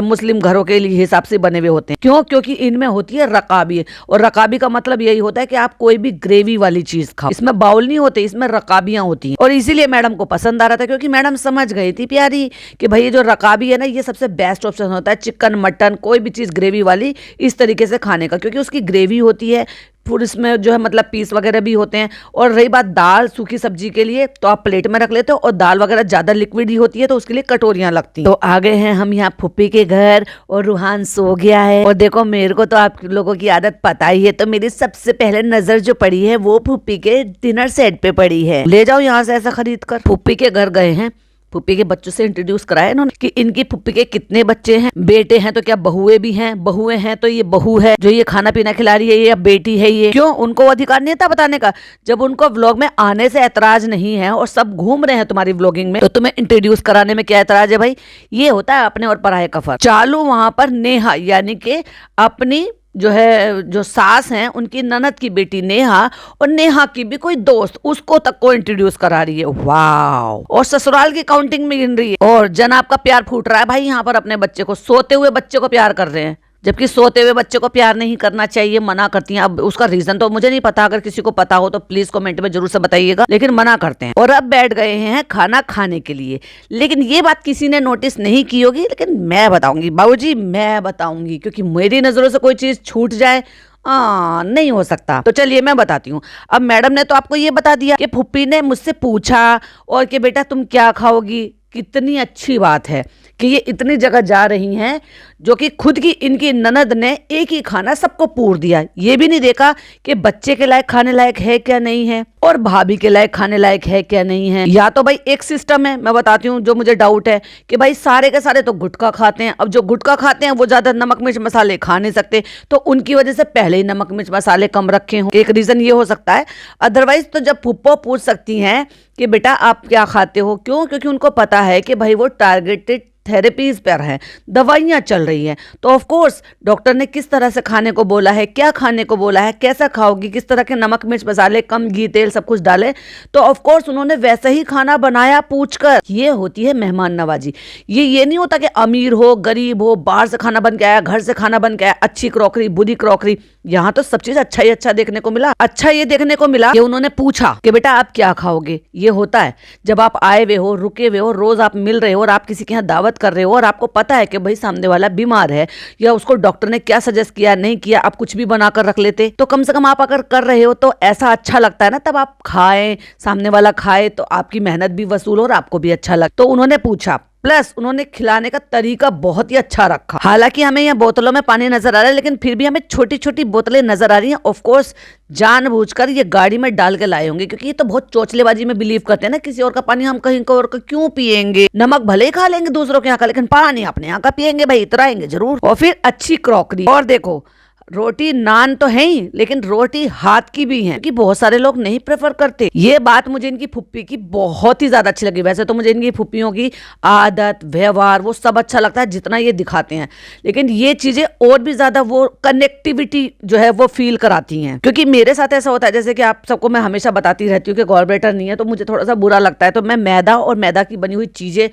मुस्लिम घरों के लिए हिसाब से बने हुए होते हैं। क्यों? क्योंकि इनमें होती है रकाबी। और रकाबी का मतलब यही होता है कि आप कोई भी ग्रेवी वाली चीज खाओ। इसमें बाउल नहीं होते, इसमें रकाबियां होती हैं। और इसीलिए मैडम को पसंद आ रहा था, क्योंकि मैडम समझ गई थी प्यारी कि भाई ये जो रकाबी है ना, ये सबसे बेस्ट ऑप्शन होता है चिकन मटन कोई भी चीज ग्रेवी वाली इस तरीके से खाने का, क्योंकि उसकी ग्रेवी होती है, फिर इसमें जो है मतलब पीस वगैरह भी होते हैं। और रही बात दाल सूखी सब्जी के लिए, तो आप प्लेट में रख लेते हो, और दाल वगैरह ज्यादा लिक्विड ही होती है तो उसके लिए कटोरियां लगती हैं। तो आ गए हैं हम यहाँ फुप्पी के घर, और रूहान सो गया है। और देखो मेरे को तो आप लोगों की आदत पता ही है, तो मेरी सबसे पहले नजर जो पड़ी है वो फुप्पी के डिनर सेट पे पड़ी है। ले जाओ यहाँ से ऐसा खरीद कर। फुप्पी के घर गए हैं, फुप्पी के बच्चों से इंट्रोड्यूस कराया इन्होंने कि इनकी फुप्पी के कितने बच्चे हैं, बेटे हैं तो क्या बहुएं भी हैं, बहुएं हैं तो ये बहू है जो ये खाना पीना खिला रही है, ये बेटी है ये। क्यों? उनको अधिकार नहीं था बताने का। जब उनको व्लॉग में आने से ऐतराज नहीं है और सब घूम रहे हैं तुम्हारी व्लॉगिंग में, तो तुम्हें इंट्रोड्यूस कराने में क्या ऐतराज है भाई? ये होता है अपने और पराये का फर्क। चालू वहां पर नेहा यानी कि अपनी जो सास हैं उनकी ननद की बेटी नेहा, और नेहा की भी कोई दोस्त, उसको तक को इंट्रोड्यूस करा रही है। वाओ! और ससुराल की काउंटिंग में गिन रही है। और जनाब का प्यार फूट रहा है भाई यहाँ पर अपने बच्चे को, सोते हुए बच्चे को प्यार कर रहे हैं, जबकि सोते हुए बच्चे को प्यार नहीं करना चाहिए, मना करती हैं। अब उसका रीजन तो मुझे नहीं पता, अगर किसी को पता हो तो प्लीज कमेंट में जरूर से बताइएगा, लेकिन मना करते हैं। और अब बैठ गए हैं खाना खाने के लिए। लेकिन ये बात किसी ने नोटिस नहीं की होगी, लेकिन मैं बताऊंगी बाबूजी, मैं बताऊंगी, क्योंकि मेरी नजरों से कोई चीज छूट जाए नहीं हो सकता। तो चलिए मैं बताती हूँ। अब मैडम ने तो आपको ये बता दिया कि फुप्पी ने मुझसे पूछा और कि बेटा तुम क्या खाओगी। कितनी अच्छी बात है कि ये इतनी जगह जा रही हैं, जो कि खुद की इनकी ननद ने एक ही खाना सबको पूर दिया, ये भी नहीं देखा कि बच्चे के लायक खाने लायक है क्या नहीं है, और भाभी के लायक खाने लायक है क्या नहीं है। या तो भाई एक सिस्टम है, मैं बताती हूँ जो मुझे डाउट है, कि भाई सारे के सारे तो गुटखा खाते हैं। अब जो गुटखा खाते हैं वो ज्यादा नमक मिर्च मसाले खा नहीं सकते, तो उनकी वजह से पहले ही नमक मिर्च मसाले कम रखे हों, एक रीजन ये हो सकता है। अदरवाइज तो जब फुप्पो पूछ सकती हैं कि बेटा आप क्या खाते हो, क्यों? क्योंकि उनको पता है कि भाई वो टारगेटेड थेरेपीज पर हैं, दवाइयाँ चल रही हैं, तो ऑफ कोर्स डॉक्टर ने किस तरह से खाने को बोला है, क्या खाने को बोला है, कैसा खाओगी, किस तरह के नमक मिर्च मसाले, कम घी तेल सब कुछ डाले, तो ऑफ कोर्स उन्होंने वैसे ही खाना बनाया पूछकर। ये होती है मेहमान नवाजी। ये नहीं होता कि अमीर हो गरीब हो, बाहर से खाना बन के आया, घर से खाना बन के आया, अच्छी क्रॉकरी बुरी क्रॉकरी। यहाँ तो सब चीज अच्छा ही अच्छा देखने को मिला। अच्छा ये देखने को मिला कि उन्होंने पूछा कि बेटा आप क्या खाओगे। ये होता है जब आप आए हुए हो, रुके हुए हो, रोज आप मिल रहे हो और आप किसी के यहाँ दावत कर रहे हो, और आपको पता है कि भाई सामने वाला बीमार है, या उसको डॉक्टर ने क्या सजेस्ट किया नहीं किया, आप कुछ भी बनाकर रख लेते। तो कम से कम आप अगर कर रहे हो तो ऐसा अच्छा लगता है ना, तब आप खाएं, सामने वाला खाए, तो आपकी मेहनत भी वसूल हो और आपको भी अच्छा लगे। तो उन्होंने पूछा, प्लस उन्होंने खिलाने का तरीका बहुत ही अच्छा रखा। हालांकि हमें यहाँ बोतलों में पानी नजर आ रहा है, लेकिन फिर भी हमें छोटी छोटी बोतलें नजर आ रही हैं। ऑफ कोर्स जानबूझकर ये गाड़ी में डाल के लाए होंगे, क्योंकि ये तो बहुत चोचलेबाजी में बिलीव करते हैं ना, किसी और का पानी हम कहीं का और का क्यों पिएंगे। नमक भले ही खा लेंगे दूसरों के यहाँ का, लेकिन पानी अपने यहाँ का पिएंगे भाई, इतराएंगे जरूर। और फिर अच्छी क्रॉकरी। और देखो रोटी नान तो है ही, लेकिन रोटी हाथ की भी है, क्योंकि बहुत सारे लोग नहीं प्रेफर करते। ये बात मुझे इनकी फुप्पी की बहुत ही ज्यादा अच्छी लगी। वैसे तो मुझे इनकी फुप्पियों की आदत व्यवहार वो सब अच्छा लगता है जितना ये दिखाते हैं, लेकिन ये चीजें और भी ज्यादा वो कनेक्टिविटी जो है वो फील कराती हैं। क्योंकि मेरे साथ ऐसा होता है, जैसे कि आप सबको मैं हमेशा बताती रहती हूँ कि गॉलब्लैडर नहीं है, तो मुझे थोड़ा सा बुरा लगता है, तो मैं मैदा और मैदा की बनी हुई चीजें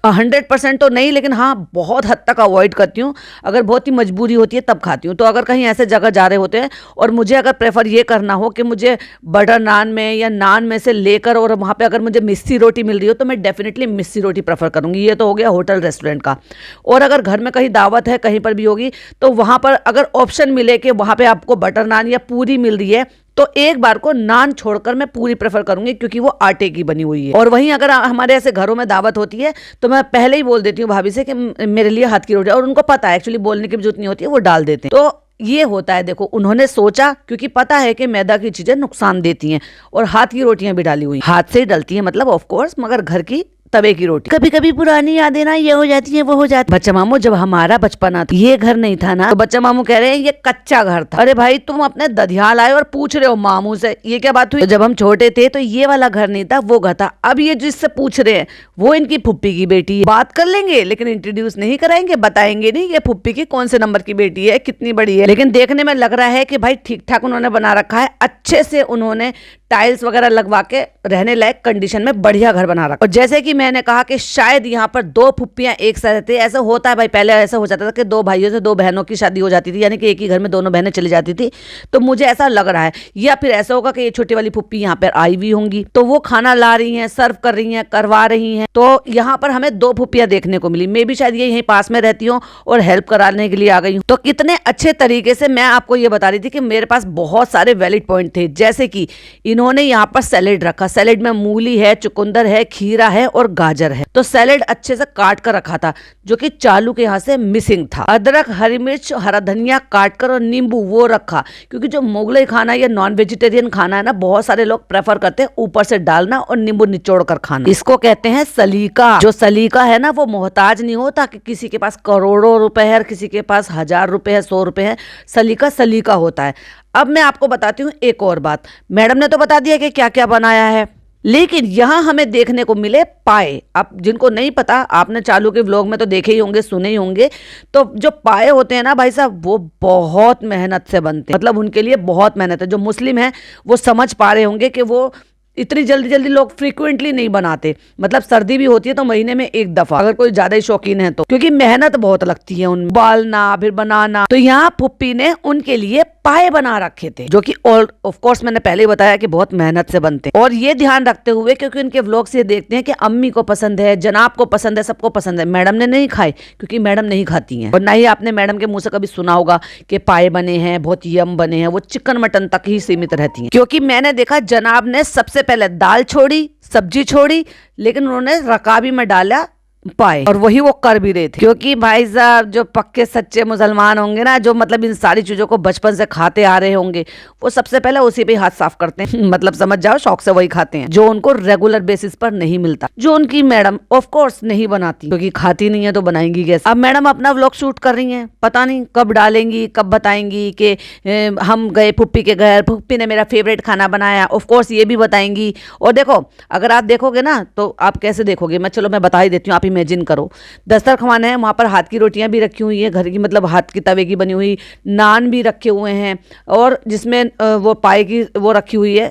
100% तो नहीं, लेकिन हाँ बहुत हद तक अवॉइड करती हूँ। अगर बहुत ही मजबूरी होती है तब खाती हूँ। तो अगर कहीं ऐसे जगह जा रहे होते हैं और मुझे अगर प्रेफर ये करना हो कि मुझे बटर नान में या नान में से लेकर और वहाँ पे अगर मुझे मिस्सी रोटी मिल रही हो, तो मैं डेफिनेटली मिस्सी रोटी प्रेफर करूँगी। ये तो हो गया होटल रेस्टोरेंट का। और अगर घर में कहीं दावत है, कहीं पर भी होगी, तो वहाँ पर अगर ऑप्शन मिले कि वहाँ पर आपको बटर नान या पूरी मिल रही है, तो एक बार को नान छोड़कर मैं पूरी प्रेफर करूंगी, क्योंकि वो आटे की बनी हुई है। और वहीं अगर हमारे ऐसे घरों में दावत होती है, तो मैं पहले ही बोल देती हूँ भाभी से कि मेरे लिए हाथ की रोटी, और उनको पता है, एक्चुअली बोलने की जरूरत नहीं होती है, वो डाल देते हैं। तो ये होता है। देखो उन्होंने सोचा, क्योंकि पता है कि मैदा की चीजें नुकसान देती हैं, और हाथ की रोटियां भी डाली हुई हाथ से ही डलती हैं, मतलब ऑफ कोर्स, मगर घर की तवे की रोटी। कभी कभी पुरानी यादें ना ये हो जाती है वो हो जाती है। बच्चा मामू जब हमारा बचपना था ये घर नहीं था ना, तो बच्चा मामू कह रहे हैं ये कच्चा घर था। अरे भाई तुम अपने दधियाल आए और पूछ रहे हो मामू से, ये क्या बात हुई? तो जब हम छोटे थे तो ये वाला घर नहीं था, वो घर था। अब ये जिससे पूछ रहे हैं वो इनकी फुप्पी की बेटी है। बात कर लेंगे लेकिन इंट्रोड्यूस नहीं कराएंगे, बताएंगे नहीं ये फुप्पी की कौन से नंबर की बेटी है, कितनी बड़ी है। लेकिन देखने में लग रहा है कि भाई ठीक ठाक उन्होंने बना रखा है, अच्छे से उन्होंने टाइल्स वगैरह लगवा के रहने लायक कंडीशन में बढ़िया घर बना रखा। और जैसे कि मैंने कहा कि शायद यहाँ पर दो फुप्पियां एक साथ रहती है, ऐसा होता है भाई। पहले ऐसा हो जाता था कि दो भाइयों से दो बहनों की शादी हो जाती थी, यानी कि एक ही घर में दोनों बहनें चली जाती थी। तो मुझे ऐसा लग रहा है, या फिर ऐसा होगा कि ये छोटी वाली फुप्पी यहाँ पर आई हुई होंगी, तो वो खाना ला रही है, सर्व कर रही है, करवा रही है। तो यहाँ पर हमें दो फुप्पियां देखने को मिली। मे भी शायद ये यहीं पास में रहती हूँ और हेल्प कराने के लिए आ गई हूँ। तो कितने अच्छे तरीके से मैं आपको ये बता रही थी कि मेरे पास बहुत सारे वैलिड पॉइंट थे। जैसे कि इन्होंने यहाँ पर सैलेड रखा, सैलेड में मूली है, चुकंदर है, खीरा है और गाजर है। तो सैलेड अच्छे से काट कर रखा था, जो कि चालू के यहाँ से मिसिंग था। अदरक, हरी मिर्च, हरा धनिया काट कर और नींबू वो रखा, क्योंकि जो मुगलई खाना या नॉन वेजिटेरियन खाना है ना, बहुत सारे लोग प्रेफर करते हैं ऊपर से डालना और नींबू निचोड़ कर खाना। इसको कहते हैं सलीका। जो सलीका है ना वो मोहताज नहीं होता कि किसी के पास करोड़ों रुपए है और किसी के पास 1000 रुपए है, 100 रुपए है। सलीका सलीका होता है। अब मैं आपको बताती हूँ एक और बात। मैडम ने तो बता दिया कि क्या क्या बनाया है, लेकिन यहाँ हमें देखने को मिले पाए। अब जिनको नहीं पता, आपने चालू के व्लॉग में तो देखे ही होंगे, सुने ही होंगे। तो जो पाए होते हैं ना भाई साहब, वो बहुत मेहनत से बनते हैं, मतलब उनके लिए बहुत मेहनत है। जो मुस्लिम है वो समझ पा रहे होंगे कि वो इतनी जल्दी जल्दी लोग फ्रीक्वेंटली नहीं बनाते। मतलब सर्दी भी होती है तो महीने में एक दफा, अगर कोई ज्यादा ही शौकीन है तो, क्योंकि मेहनत बहुत लगती है उन उबालना फिर बनाना। तो यहाँ फुप्पी ने उनके लिए पाए बना रखे थे, जो कि ऑफ कोर्स मैंने पहले ही बताया कि बहुत मेहनत से बनते हैं। और ये ध्यान रखते हुए, क्योंकि उनके व्लॉग से देखते हैं कि अम्मी को पसंद है, जनाब को पसंद है, सबको पसंद है। मैडम ने नहीं खाए क्योंकि मैडम नहीं खाती हैं, और ना ही आपने मैडम के मुंह से कभी सुना होगा कि पाए बने हैं, बहुत यम बने हैं। वो चिकन मटन तक ही सीमित रहती हैं। क्योंकि मैंने देखा जनाब ने सबसे पहले दाल छोड़ी, सब्जी छोड़ी, लेकिन उन्होंने रकाबी में डाला पाए, और वही वो कर भी रहे थे। क्योंकि भाई साहब जो पक्के सच्चे मुसलमान होंगे ना, जो मतलब इन सारी चीजों को बचपन से खाते आ रहे होंगे, वो सबसे पहले उसी पे हाथ साफ करते हैं। मतलब समझ जाओ, शौक से वही खाते हैं जो उनको रेगुलर बेसिस पर नहीं मिलता, जो उनकी मैडम ऑफ कोर्स नहीं बनाती, क्योंकि खाती नहीं है तो बनाएंगी कैसे। अब मैडम अपना व्लॉग शूट कर रही हैं, पता नहीं कब डालेंगी, कब बताएंगी कि हम गए फुप्पी के घर, फुप्पी ने मेरा फेवरेट खाना बनाया। ऑफ कोर्स ये भी बताएंगी। और देखो, अगर आप देखोगे ना तो आप कैसे देखोगे, मैं बता ही देती हूँ, आप इमेजिन करो। दस्तरखान है, वहां पर हाथ की रोटियां भी रखी हुई है, घर की, मतलब हाथ की तवे की बनी हुई, नान भी रखे हुए हैं, और जिसमें वो पाए की वो रखी हुई है,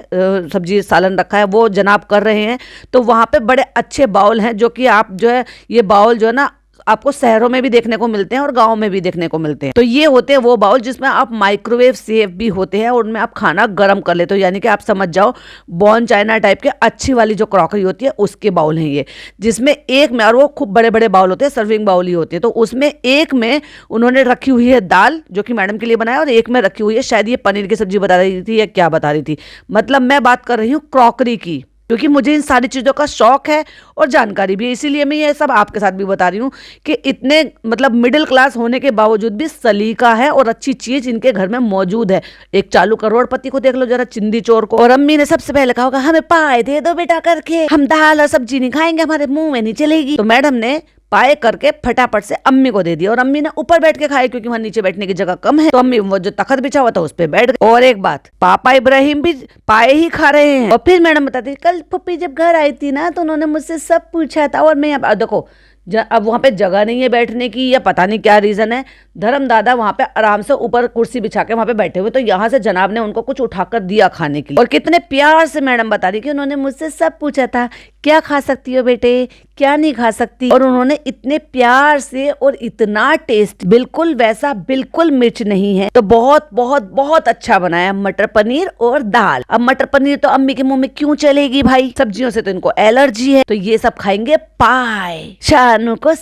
सब्जी सालन रखा है, वो जनाब कर रहे हैं। तो वहां पे बड़े अच्छे बाउल हैं, जो कि आप जो है ये बाउल जो है ना आपको शहरों में भी देखने को मिलते हैं और गाँव में भी देखने को मिलते हैं। तो ये होते हैं वो बाउल जिसमें आप माइक्रोवेव सेफ भी होते हैं, और उनमें आप खाना गर्म कर लेते हो। यानी कि आप समझ जाओ बॉन चाइना टाइप के अच्छी वाली जो क्रॉकरी होती है उसके बाउल हैं ये, जिसमें एक में, और वो खूब बड़े बड़े बाउल होते हैं, सर्विंग बाउल ही होते हैं। तो उसमें एक में उन्होंने रखी हुई है दाल, जो कि मैडम के लिए बनाया, और एक में रखी हुई है शायद ये पनीर की सब्जी बता रही थी या क्या बता रही थी। मतलब मैं बात कर रही हूँ क्रॉकरी की, क्योंकि मुझे इन सारी चीज़ों का शौक है और जानकारी भी है, इसीलिए मैं ये सब आपके साथ भी बता रही हूँ कि इतने मतलब मिडिल क्लास होने के बावजूद भी सलीका है और अच्छी चीज़ इनके घर में मौजूद है। एक चालू करोड़पति को देख लो जरा, चिंदी चोर को। और अम्मी ने सबसे पहले कहा होगा हमें पाए दे दो बेटा करके, हम दाल और सब्जी नहीं खाएंगे, हमारे मुंह में नहीं चलेगी। तो मैडम ने पाए करके फटाफट से अम्मी को दे दिया, और अम्मी ने ऊपर बैठ के खाए क्योंकि वहां नीचे बैठने की जगह कम है। तो अम्मी वो जो तखत बिछा हुआ था उस पर बैठ गई। और एक बात, पापा इब्राहिम भी पाए ही खा रहे हैं। और फिर मैडम बताती, कल पप्पी जब घर आई थी ना तो उन्होंने मुझसे सब पूछा था, और मैं यहाँ देखो अब वहाँ पे जगह नहीं है बैठने की, या पता नहीं क्या रीजन है। धर्म दादा वहाँ पे आराम से ऊपर कुर्सी बिछा के वहाँ पे बैठे हुए, तो यहाँ से जनाब ने उनको कुछ उठाकर दिया खाने के लिए। और कितने प्यार से मैडम बता रही कि उन्होंने मुझसे सब पूछा था, क्या खा सकती हो बेटे, क्या नहीं खा सकती, और उन्होंने इतने प्यार से और इतना टेस्ट, बिल्कुल वैसा, बिल्कुल मिर्च नहीं है। तो बहुत बहुत बहुत अच्छा बनाया मटर पनीर और दाल। अब मटर पनीर तो अम्मी के मुंह में क्यों चलेगी भाई, सब्जियों से तो इनको एलर्जी है। तो ये सब खाएंगे पाए। शालू को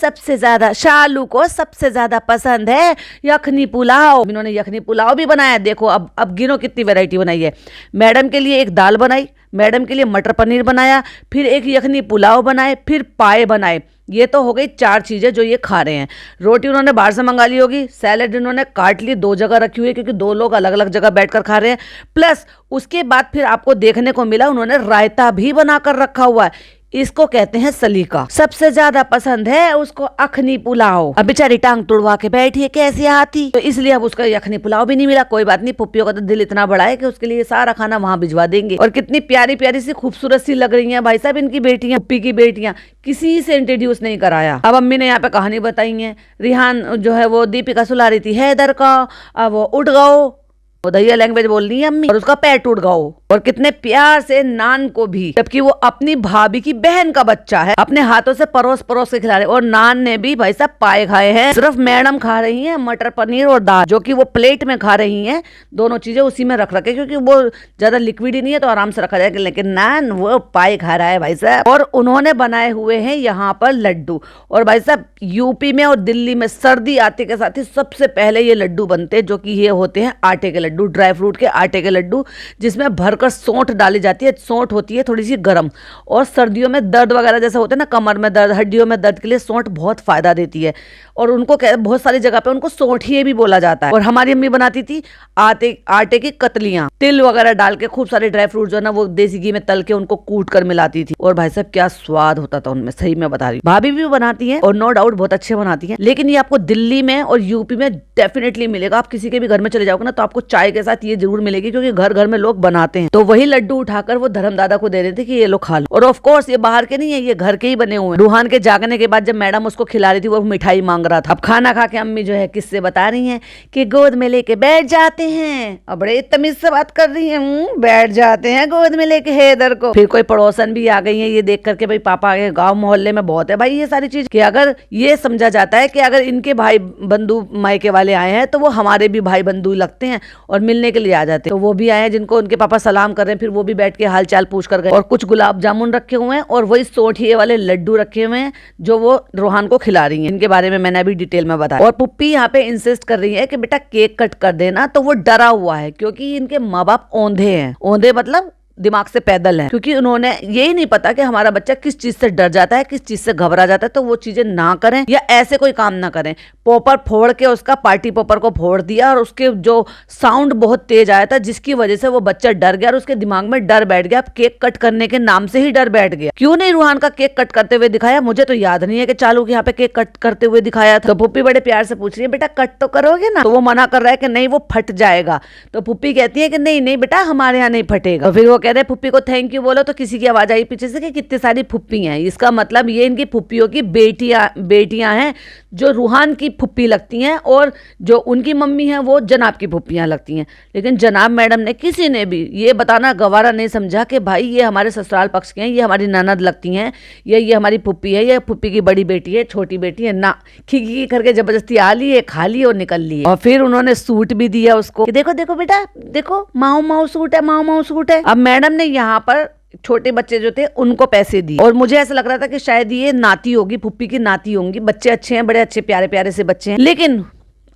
सबसे ज्यादा पसंद है यखनी पुलाव। इन्होंने यखनी पुलाव भी बनाया। देखो अब गिनो कितनी वैरायटी बनाई है। मैडम के लिए एक दाल बनाई, मैडम के लिए मटर पनीर बनाया, फिर एक यखनी पुलाव बनाए, फिर पाए बनाए। ये तो हो गई 4 चीजें जो ये खा रहे हैं। रोटी उन्होंने बाहर से मंगा ली होगी, सैलेड इन्होंने काट ली, 2 जगह रखी हुई है क्योंकि 2 लोग अलग अलग जगह बैठकर खा रहे हैं। प्लस उसके बाद फिर आपको देखने को मिला उन्होंने रायता भी बनाकर रखा हुआ है। इसको कहते हैं सलीका। सबसे ज्यादा पसंद है उसको अखनी पुलाव। अब बेचारी टांग तुड़वा के बैठी है कैसी हाथी, तो इसलिए अब उसका अखनी पुलाव भी नहीं मिला। कोई बात नहीं, पुप्पियों का तो दिल इतना बड़ा है कि उसके लिए सारा खाना वहां भिजवा देंगे। और कितनी प्यारी प्यारी सी खूबसूरत सी लग रही है भाई साहब इनकी बेटियां, पुप्पी की बेटियां। किसी से इंट्रोड्यूस नहीं कराया। अब अम्मी ने यहाँ पे कहानी बताई है। रिहान जो है वो दीपिका सुला रही थी हैदर का, अब वो उठ गओ, वो दहिया लैंग्वेज बोल रही है अम्मी, और उसका पैर टूट गओ। और कितने प्यार से नान को भी, जबकि वो अपनी भाभी की बहन का बच्चा है, अपने हाथों से परोस परोस के खिला रहे। और नान ने भी भाई साहब पाए खाए हैं। सिर्फ मैडम खा रही हैं मटर पनीर और दाल, जो कि वो प्लेट में खा रही हैं। दोनों चीजें उसी में रख रखे, क्योंकि वो ज्यादा लिक्विड ही नहीं है तो आराम से रखा जाएगा। लेकिन नान वो पाए खा रहा है भाई साहब। और उन्होंने बनाए हुए हैं यहाँ पर लड्डू। और भाई साहब यूपी में और दिल्ली में सर्दी आते के साथ ही सबसे पहले ये लड्डू बनते हैं, जो कि ये होते हैं आटे के लड्डू, ड्राई फ्रूट के आटे के लड्डू, जिसमें भरकर सौंठ डाली जाती है। सौंठ होती है थोड़ी सी गर्म, और सर्दियों में दर्द वगैरह जैसे होते हैं ना, कमर में दर्द, हड्डियों में दर्द के लिए सौंठ बहुत फायदा देती है। और उनको बहुत सारी जगह पे उनको सौंठिए भी बोला जाता है। और हमारी अम्मी बनाती थी आटे की कतलियां, तिल वगैरह डाल के खूब सारे ड्राई फ्रूट जो है ना वो देसी घी में तल के उनको कूट कर मिलाती थी। और भाई साहब क्या स्वाद होता था उनमें, सही में बता रही। भाभी भी बनाती है और नो डाउट बहुत अच्छे बनाती है। लेकिन ये आपको दिल्ली में और यूपी में डेफिनेटली मिलेगा। आप किसी के भी घर में चले जाओगे ना तो आपको चाय के साथ ये जरूर मिलेगी, क्योंकि घर घर में लोग बनाते हैं। तो वही लड्डू उठाकर वो धर्मदादा को दे रहे थे कि ये लो खा लो। और ऑफ कोर्स ये बाहर के नहीं है, ये घर के ही बने हुए हैं। रूहान के जागने के बाद जब मैडम उसको खिला रही थी वो मिठाई मांग रहा था। अब खाना खा के अम्मी जो है किससे बता रही हैं कि गोद में लेके बैठ जाते हैं। अब बड़े तमीज से बात कर रही है, बैठ जाते हैं गोद में लेके हैदर को। फिर कोई पड़ोसन भी आ गई है ये देख करके, भाई पापा आगे, गाँव मोहल्ले में बहुत है भाई ये सारी चीज, कि अगर ये समझा जाता है कि अगर इनके भाई बंधु मायके वाले आए हैं तो वो हमारे भी भाई बंधु लगते हैं और मिलने के लिए आ जाते हैं। तो वो भी आए हैं जिनको उनके पापा सलाम कर रहे हैं, फिर वो भी बैठ के हाल चाल पूछ कर गए। और कुछ गुलाब जामुन रखे हुए हैं और वही सोठिए वाले लड्डू रखे हुए हैं जो वो रूहान को खिला रही हैं। इनके बारे में मैंने अभी डिटेल में बताया। और पुप्पी यहाँ पे इंसिस्ट कर रही है कि बेटा केक कट कर देना, तो वो डरा हुआ है क्योंकि इनके माँ बाप औंधे हैं। औंधे मतलब दिमाग से पैदल है, क्योंकि उन्होंने यही नहीं पता कि हमारा बच्चा किस चीज से डर जाता है, किस चीज से घबरा जाता है। तो वो चीजें ना करें या ऐसे कोई काम ना करें। पॉपर फोड़ के उसका पार्टी पॉपर को फोड़ दिया और उसके जो साउंड बहुत तेज आया था, जिसकी वजह से वो बच्चा डर गया और उसके दिमाग में डर बैठ गया। केक कट करने के नाम से ही डर बैठ गया। क्यों नहीं रूहान का केक कट करते हुए दिखाया? मुझे तो याद नहीं है कि चालू के यहाँ पे केक कट करते हुए दिखाया था। तो पुप्पी बड़े प्यार से पूछ रही है बेटा कट तो करोगे ना? तो वो मना कर रहा है कि नहीं वो फट जाएगा। तो पुप्पी कहती है कि नहीं नहीं बेटा हमारे यहाँ नहीं फटेगा। तो फिर वो कह रहे पुप्पी को थैंक यू बोलो, तो किसी की आवाज आई पीछे से कि कितनी सारी फुप्पी हैं। इसका मतलब ये इनकी फुप्पियों की बेटियां हैं जो रूहान की फुप्पी लगती हैं, और जो उनकी मम्मी है वो जनाब की फुप्पियां लगती हैं। लेकिन जनाब मैडम ने किसी ने भी ये बताना गवारा नहीं समझा कि भाई ये हमारे ससुराल पक्ष के हैं, ये हमारी ननद लगती हैं, ये हमारी फुप्पी है, ये फुप्पी की बड़ी बेटी है, छोटी बेटी है ना। खिखी करके जबरदस्ती आ लिए, खा ली और निकल लिए। और फिर उन्होंने सूट भी दिया उसको कि देखो देखो बेटा देखो माऊ माऊ सूट है, माऊ माऊ सूट है। अब मैडम ने यहाँ पर छोटे बच्चे जो थे उनको पैसे दिए, और मुझे ऐसा लग रहा था कि शायद ये नाती होगी, फुप्पी की नाती होंगी। बच्चे अच्छे हैं, बड़े अच्छे प्यारे प्यारे से बच्चे हैं। लेकिन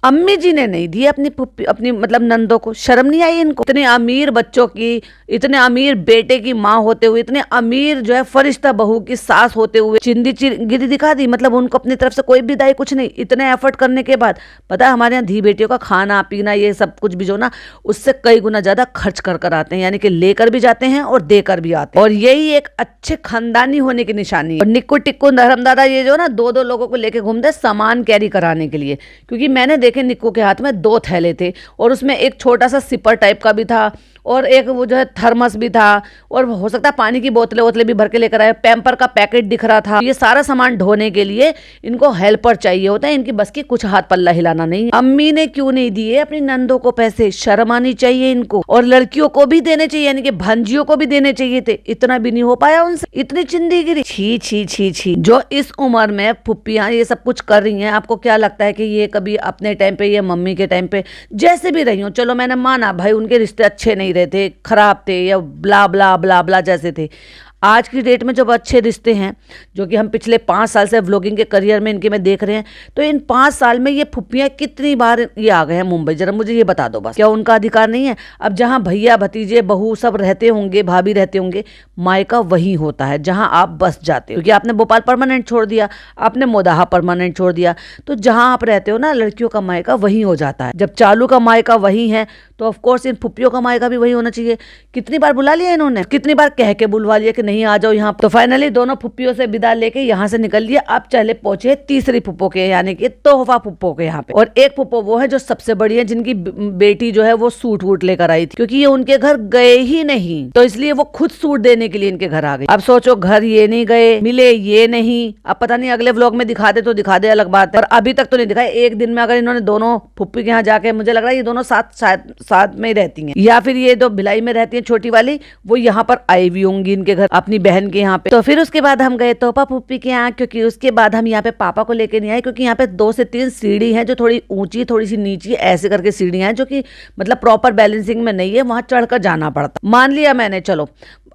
अम्मी जी ने नहीं दी अपनी पुप्पी, अपनी मतलब नंदों को। शर्म नहीं आई इनको? इतने अमीर बच्चों की, इतने अमीर बेटे की माँ होते हुए, इतने अमीर जो है फरिश्ता बहू की सास होते हुए चिंदी गिरी दिखा दी। मतलब उनको अपनी तरफ से कोई भी दाई कुछ नहीं। इतने एफर्ट करने के बाद पता है हमारे यहाँ धी बेटियों का खाना पीना ये सब कुछ भी जो ना उससे कई गुना ज्यादा खर्च कर आते हैं, यानी कि लेकर भी जाते हैं और देकर भी आते हैं। और यही एक अच्छे खानदानी होने की निशानी है। और निक्कू टिक्कू धर्मदादा ये जो ना दो लोगों को लेके घूमते सामान कैरी कराने के लिए, क्योंकि मैंने देखे निक्कू के हाथ में 2 थैले थे और उसमें एक छोटा सा सिपर टाइप का भी था और एक वो जो है थर्मस भी था, और हो सकता है पानी की बोतलें भी भर के लेकर आए। पैम्पर का पैकेट दिख रहा था। ये सारा सामान ढोने के लिए इनको हेल्पर चाहिए होता है, इनकी बस की कुछ हाथ पल्ला हिलाना नहीं। अम्मी ने क्यों नहीं दिए अपनी नंदों को पैसे? शर्म आनी चाहिए इनको। और लड़कियों को भी देने चाहिए, यानी कि भांजियों को भी देने चाहिए थे। इतना भी नहीं हो पाया उनसे, इतनी चिंदीगिरी। छी छी छी छी। जो इस उम्र में फुप्पियां ये सब कुछ कर रही हैं, आपको क्या लगता है कि ये कभी अपने टाइम पे या मम्मी के टाइम पे जैसे भी रही हो, चलो मैंने माना भाई उनके रिश्ते अच्छे नहीं थे, खराब थे या ब्ला ब्ला ब्ला ब्ला जैसे थे। आज की डेट में जब अच्छे रिश्ते हैं, जो कि हम पिछले 5 साल से व्लॉगिंग के करियर में इनके में देख रहे हैं, तो इन 5 साल में ये फुप्पियाँ कितनी बार ये आ गए हैं मुंबई? जरा मुझे ये बता दो बस, क्या उनका अधिकार नहीं है? अब जहाँ भैया भतीजे बहू सब रहते होंगे, भाभी रहते होंगे, मायका वही होता है जहाँ आप बस जाते हो। क्योंकि आपने भोपाल परमानेंट छोड़ दिया, आपने मोदाहा परमानेंट छोड़ दिया, तो जहाँ आप रहते हो ना लड़कियों का मायका वही हो जाता है। जब चालू का मायका वही है तो ऑफ कोर्स इन फुप्पियों का मायका भी वही होना चाहिए। कितनी बार बुला लिया इन्होंने, कितनी बार कह के बुलवा लिया कि नहीं आ जाओ यहाँ। तो फाइनली दोनों फुप्पियों से विदा लेके यहाँ से निकल लिए। अब चले पहुंचे तीसरी फुप्पो के, यानी कि तोहफा फुप्पो के यहाँ पे। और एक फुप्पो वो है जो सबसे बड़ी है, जिनकी बेटी जो है वो सूट वूट लेकर आई थी, क्योंकि ये उनके घर गए ही नहीं, तो इसलिए वो खुद सूट देने के लिए इनके घर आ गई। अब सोचो, घर ये नहीं गए, मिले ये नहीं। अब पता नहीं अगले व्लॉग में दिखा दे तो दिखा दे, अलग बात है, और अभी तक तो नहीं दिखाए। एक दिन में अगर इन्होंने दोनों फुप्पी के यहाँ जाके, मुझे लग रहा है ये दोनों साथ में ही रहती हैं, या फिर ये दो भिलाई में रहती हैं छोटी वाली, वो यहाँ पर आई हुई होंगी इनके घर अपनी बहन के यहाँ पे। तो फिर उसके बाद हम गए तोहफा फुप्पी के यहाँ, क्योंकि उसके बाद हम यहाँ पे पापा को लेके नहीं आए, क्योंकि यहाँ पे 2 से 3 सीढ़ी है जो थोड़ी ऊंची थोड़ी सी नीची ऐसे करके सीढ़ियां हैं, जो कि मतलब प्रॉपर बैलेंसिंग में नहीं है, वहां चढ़कर जाना पड़ता। मान लिया मैंने, चलो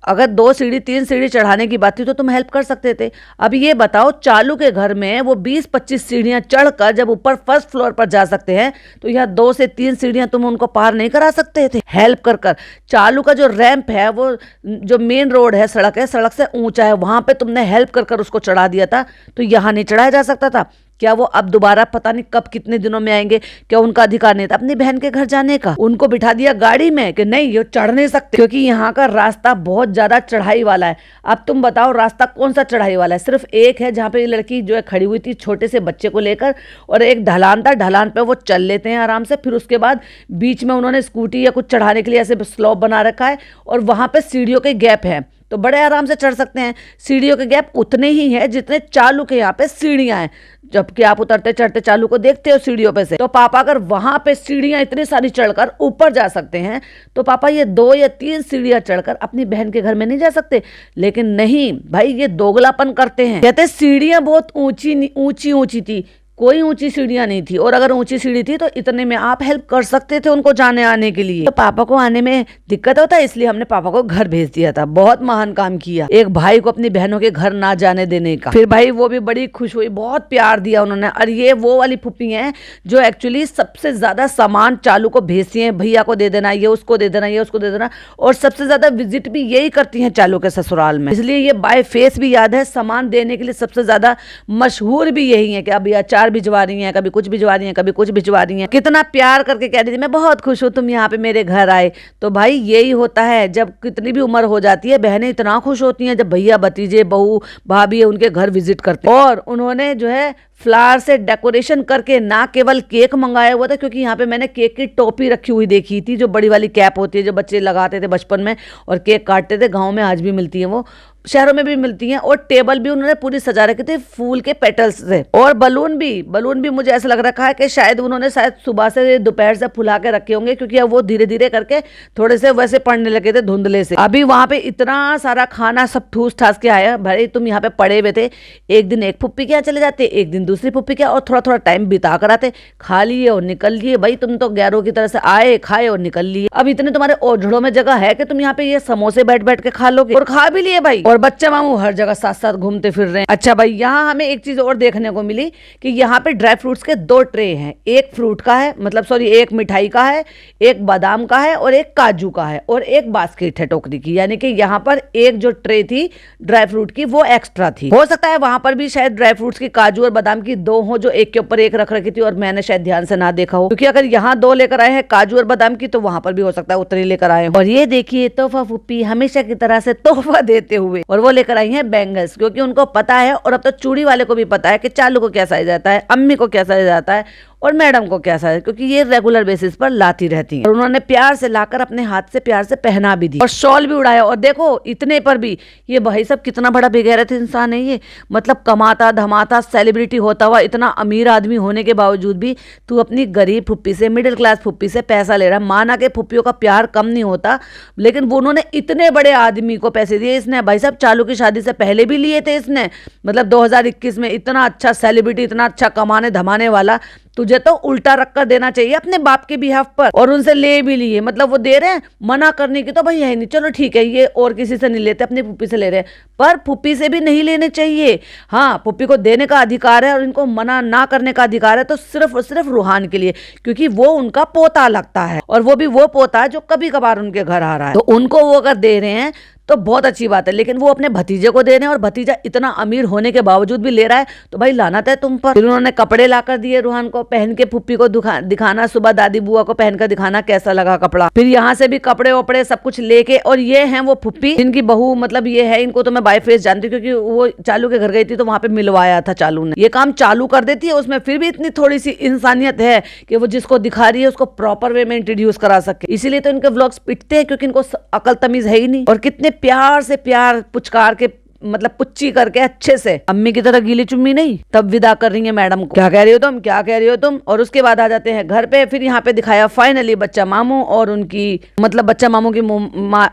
अगर 2 सीढ़ी 3 सीढ़ी चढ़ाने की बात थी तो तुम हेल्प कर सकते थे। अब ये बताओ, चालू के घर में वो 20-25 सीढ़ियां चढ़कर जब ऊपर फर्स्ट फ्लोर पर जा सकते हैं, तो यहाँ 2 से 3 सीढ़ियां तुम उनको पार नहीं करा सकते थे हेल्प कर कर। चालू का जो रैंप है, वो जो मेन रोड है, सड़क है, सड़क से ऊंचा है, वहां पे तुमने हेल्प कर कर उसको चढ़ा दिया था, तो यहाँ नहीं चढ़ाया जा सकता था क्या? वो अब दोबारा पता नहीं कब कितने दिनों में आएंगे, क्या उनका अधिकार नहीं था अपनी बहन के घर जाने का? उनको बिठा दिया गाड़ी में कि नहीं ये चढ़ नहीं सकते, क्योंकि यहाँ का रास्ता बहुत ज्यादा चढ़ाई वाला है। अब तुम बताओ रास्ता कौन सा चढ़ाई वाला है? सिर्फ एक है जहाँ पे ये लड़की जो है खड़ी हुई थी छोटे से बच्चे को लेकर, और एक ढलान था, ढलान पे वो चल लेते हैं आराम से। फिर उसके बाद बीच में उन्होंने स्कूटी या कुछ चढ़ाने के लिए ऐसे स्लॉप बना रखा है, और वहां पे सीढ़ियों के गैप है, तो बड़े आराम से चढ़ सकते हैं। सीढ़ियों के गैप उतने ही है जितने चालू के यहाँ पे सीढ़ियां हैं, जबकि आप उतरते चढ़ते चालू को देखते हो सीढ़ियों पे से। तो पापा अगर वहां पे सीढ़ियां इतनी सारी चढ़कर ऊपर जा सकते हैं, तो पापा ये 2 या 3 सीढ़ियां चढ़कर अपनी बहन के घर में नहीं जा सकते? लेकिन नहीं भाई, ये दोगलापन करते हैं। कहते सीढ़ियां बहुत ऊंची थी, कोई ऊंची सीढ़ियां नहीं थी, और अगर ऊंची सीढ़ी थी तो इतने में आप हेल्प कर सकते थे उनको जाने आने के लिए। तो पापा को आने में दिक्कत होता है, इसलिए हमने पापा को घर भेज दिया था। बहुत महान काम किया एक भाई को अपनी बहनों के घर ना जाने देने का। फिर भाई वो भी बड़ी खुश हुई, बहुत प्यार दिया उन्होंने। और ये वो वाली फुप्पी हैं जो एक्चुअली सबसे ज्यादा सामान चालू को भेजती हैं, भैया को दे देना, ये उसको दे देना, ये उसको दे देना, और सबसे ज्यादा विजिट भी यही करती हैं चालू के ससुराल में। इसलिए ये बाय फेस भी याद है, सामान देने के लिए सबसे ज्यादा मशहूर भी यही है कि अभी अचार भिजवा रही हैं, कभी कुछ भिजवा रही हैं, कभी कुछ भिजवा रही हैं। कितना प्यार करके कह रही थी मैं बहुत खुश हूँ तुम यहाँ पे मेरे घर आए। तो भाई यही होता है, जब कितनी भी उम्र हो जाती है, बहनें इतना खुश होती हैं जब भैया भतीजे बहू भाभी उनके घर विजिट करते हैं। और उन्होंने जो है फ्लावर से डेकोरेशन करके ना केवल केक मंगाया हुआ था, क्योंकि यहाँ पे मैंने केक की टोपी रखी हुई देखी थी, जो बड़ी वाली कैप होती है जो बच्चे लगाते थे बचपन में और केक काटते थे। गाँव में आज भी मिलती है, वो शहरों में भी मिलती हैं। और टेबल भी उन्होंने पूरी सजा रखी थी फूल के पेटल्स से, और बलून भी मुझे ऐसा लग रखा है कि शायद उन्होंने सुबह से दोपहर से फुला के रखे होंगे, क्योंकि अब वो धीरे धीरे करके थोड़े से वैसे पड़ने लगे थे धुंधले से। अभी वहां पे इतना सारा खाना सब ठूस ठास के आया। भाई तुम यहाँ पे पड़े हुए थे, एक दिन एक फुप्पी के यहाँ चले जाते, एक दिन दूसरी फुप्पी के, और थोड़ा थोड़ा टाइम बिता कर आते, खा लिए और निकल लिए। भाई तुम तो गैरों की तरह से आए, खाए और निकल लिए। अब इतने तुम्हारे ओझड़ों में जगह है कि तुम यहाँ पे ये समोसे बैठ बैठ के खा लोगे, और खा भी लिए भाई। और बच्चे मामू हर जगह साथ साथ घूमते फिर रहे हैं। अच्छा भाई, यहाँ हमें एक चीज और देखने को मिली कि यहाँ पे ड्राई फ्रूट्स के 2 ट्रे हैं, एक फ्रूट का है, मतलब सॉरी एक मिठाई का है, एक बादाम का है, और एक काजू का है, और एक बास्केट है टोकरी की। यानी कि यहाँ पर एक जो ट्रे थी ड्राई फ्रूट की वो एक्स्ट्रा थी। हो सकता है वहां पर भी शायद ड्राई फ्रूट्स की, काजू और बादाम की 2 हो, जो एक के ऊपर एक रख रखी थी और मैंने शायद ध्यान से ना देखा हो, क्योंकि अगर यहाँ 2 लेकर आए हैं काजू और बादाम की, तो वहां पर भी हो सकता है उतनी लेकर आए। और ये देखिए तोहफा फुप्पी हमेशा की तरह से तोहफा देते हुए, और वो लेकर आई है बैंगल्स, क्योंकि उनको पता है, और अब तो चूड़ी वाले को भी पता है कि चालू को क्या साइज आता है, अम्मी को क्या साइज आता है, और मैडम को क्या साइज, क्योंकि ये रेगुलर बेसिस पर लाती रहती हैं। और उन्होंने प्यार से लाकर अपने हाथ से प्यार से पहना भी दी, और शॉल भी उड़ाया। और देखो इतने पर भी ये भाई सब कितना बड़ा बेगैरत इंसान है ये, मतलब कमाता धमाता सेलिब्रिटी होता हुआ, इतना अमीर आदमी होने के बावजूद भी तू अपनी गरीब फुप्पी से, मिडिल क्लास फुप्पी से पैसा ले रहा है। माना कि फुप्पियों का प्यार कम नहीं होता, लेकिन वो उन्होंने इतने बड़े आदमी को पैसे दिए। इसने भाई साहब चालू की शादी से पहले भी लिए थे इसने, मतलब 2021 में इतना अच्छा सेलिब्रिटी, इतना अच्छा कमाने धमाने वाला, तुझे तो उल्टा रख कर देना चाहिए अपने बाप के बिहाफ पर। और उनसे ले भी लिए, मतलब वो दे रहे हैं, मना करने की तो भाई है नहीं, चलो ठीक है ये और किसी से नहीं लेते, अपनी फुप्पी से ले रहे हैं, पर फुप्पी से भी नहीं लेने चाहिए। हाँ, फुप्पी को देने का अधिकार है और इनको मना ना करने का अधिकार है, तो सिर्फ और सिर्फ रूहान के लिए, क्योंकि वो उनका पोता लगता है, और वो भी वो पोता जो कभी कभार उनके घर आ रहा है, तो उनको वो अगर दे रहे हैं तो बहुत अच्छी बात है, लेकिन वो अपने भतीजे को दे रहे हैं और भतीजा इतना अमीर होने के बावजूद भी ले रहा है, तो भाई लानत है तुम पर। फिर उन्होंने कपड़े लाकर दिए रूहान को, पहन के फुप्पी को दिखाना, सुबह दादी बुआ को पहनकर दिखाना कैसा लगा कपड़ा। फिर यहाँ से भी कपड़े वपड़े सब कुछ लेके, और ये है वो फुप्पी जिनकी बहू, मतलब ये है, इनको तो मैं बाय फेस जानती हूँ क्योंकि वो चालू के घर गई थी तो वहां पे मिलवाया था चालू ने। ये काम चालू कर देती है, उसमें फिर भी इतनी थोड़ी सी इंसानियत है कि वो जिसको दिखा रही है उसको प्रॉपर वे में इंट्रोड्यूस करा सके। इसीलिए तो इनके व्लॉग्स पिटते हैं, क्योंकि इनको अकल तमीज है ही नहीं। और कितने प्यार से प्यार पुचकार के, मतलब पुच्ची करके अच्छे से, अम्मी की तरह गीली चुम्मी नहीं, तब विदा कर रही है मैडम को। क्या कह रही हो तुम, क्या कह रही हो तुम। और उसके बाद आ जाते हैं घर पे। फिर यहाँ पे दिखाया फाइनली बच्चा मामू और उनकी, मतलब बच्चा मामू की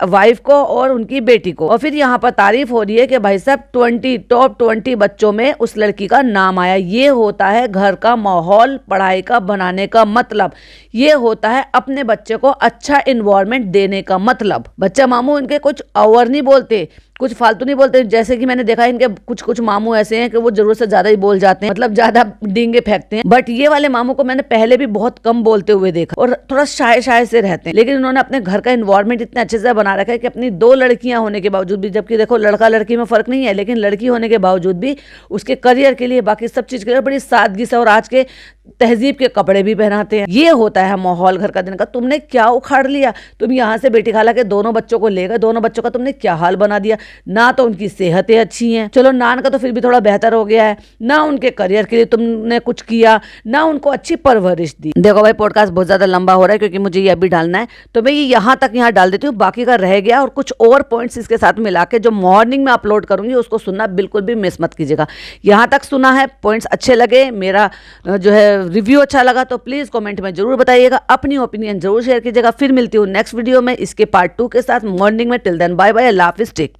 वाइफ को और उनकी बेटी को। और फिर यहाँ पर तारीफ हो रही है कि भाई साहब टॉप 20 बच्चों में उस लड़की का नाम आया। ये होता है घर का माहौल पढ़ाई का बनाने का मतलब, ये होता है अपने बच्चे को अच्छा इन्वायरमेंट देने का मतलब। बच्चा मामू इनके कुछ ओवर नहीं बोलते, कुछ फालतू नहीं बोलते। जैसे कि मैंने देखा इनके कुछ मामू ऐसे हैं कि वो जरूरत से ज्यादा ही बोल जाते हैं, मतलब ज्यादा डींगे फेंकते हैं। बट ये वाले मामू को मैंने पहले भी बहुत कम बोलते हुए देखा और थोड़ा शाय से रहते हैं। लेकिन उन्होंने अपने घर का एनवायरनमेंट इतने अच्छे से बना रखा है कि अपनी 2 लड़कियां होने के बावजूद भी, जबकि देखो लड़का लड़की में फर्क नहीं है, लेकिन लड़की होने के बावजूद भी उसके करियर के लिए, बाकी सब चीज के लिए बड़ी सादगी से और आज के तहजीब के कपड़े भी पहनाते हैं। ये होता है माहौल घर का दिन का। तुमने क्या उखाड़ लिया, तुम यहाँ से बेटी खाला के दोनों बच्चों को ले गए, दोनों बच्चों का तुमने क्या हाल बना दिया। ना तो उनकी सेहतें अच्छी हैं, चलो नान का तो फिर भी थोड़ा बेहतर हो गया है, ना उनके करियर के लिए तुमने कुछ किया, ना उनको अच्छी परवरिश दी। देखो भाई पॉडकास्ट बहुत ज्यादा लंबा हो रहा है क्योंकि मुझे ये अभी डालना है, तो मैं ये यहाँ तक यहाँ डाल देती हूँ। बाकी का रह गया और कुछ और पॉइंट्स इसके साथ मिला के जो मॉर्निंग में अपलोड करूंगी उसको सुनना बिल्कुल भी मिस मत कीजिएगा। यहाँ तक सुना है, पॉइंट्स अच्छे लगे, मेरा जो है रिव्यू अच्छा लगा, तो प्लीज कमेंट में जरूर बताइएगा, अपनी ओपिनियन जरूर शेयर कीजिएगा। फिर मिलती हूँ नेक्स्ट वीडियो में इसके पार्ट 2 के साथ मॉर्निंग में। टिल देन बाय बाय, अल्लाह हाफिज़, टेक केयर।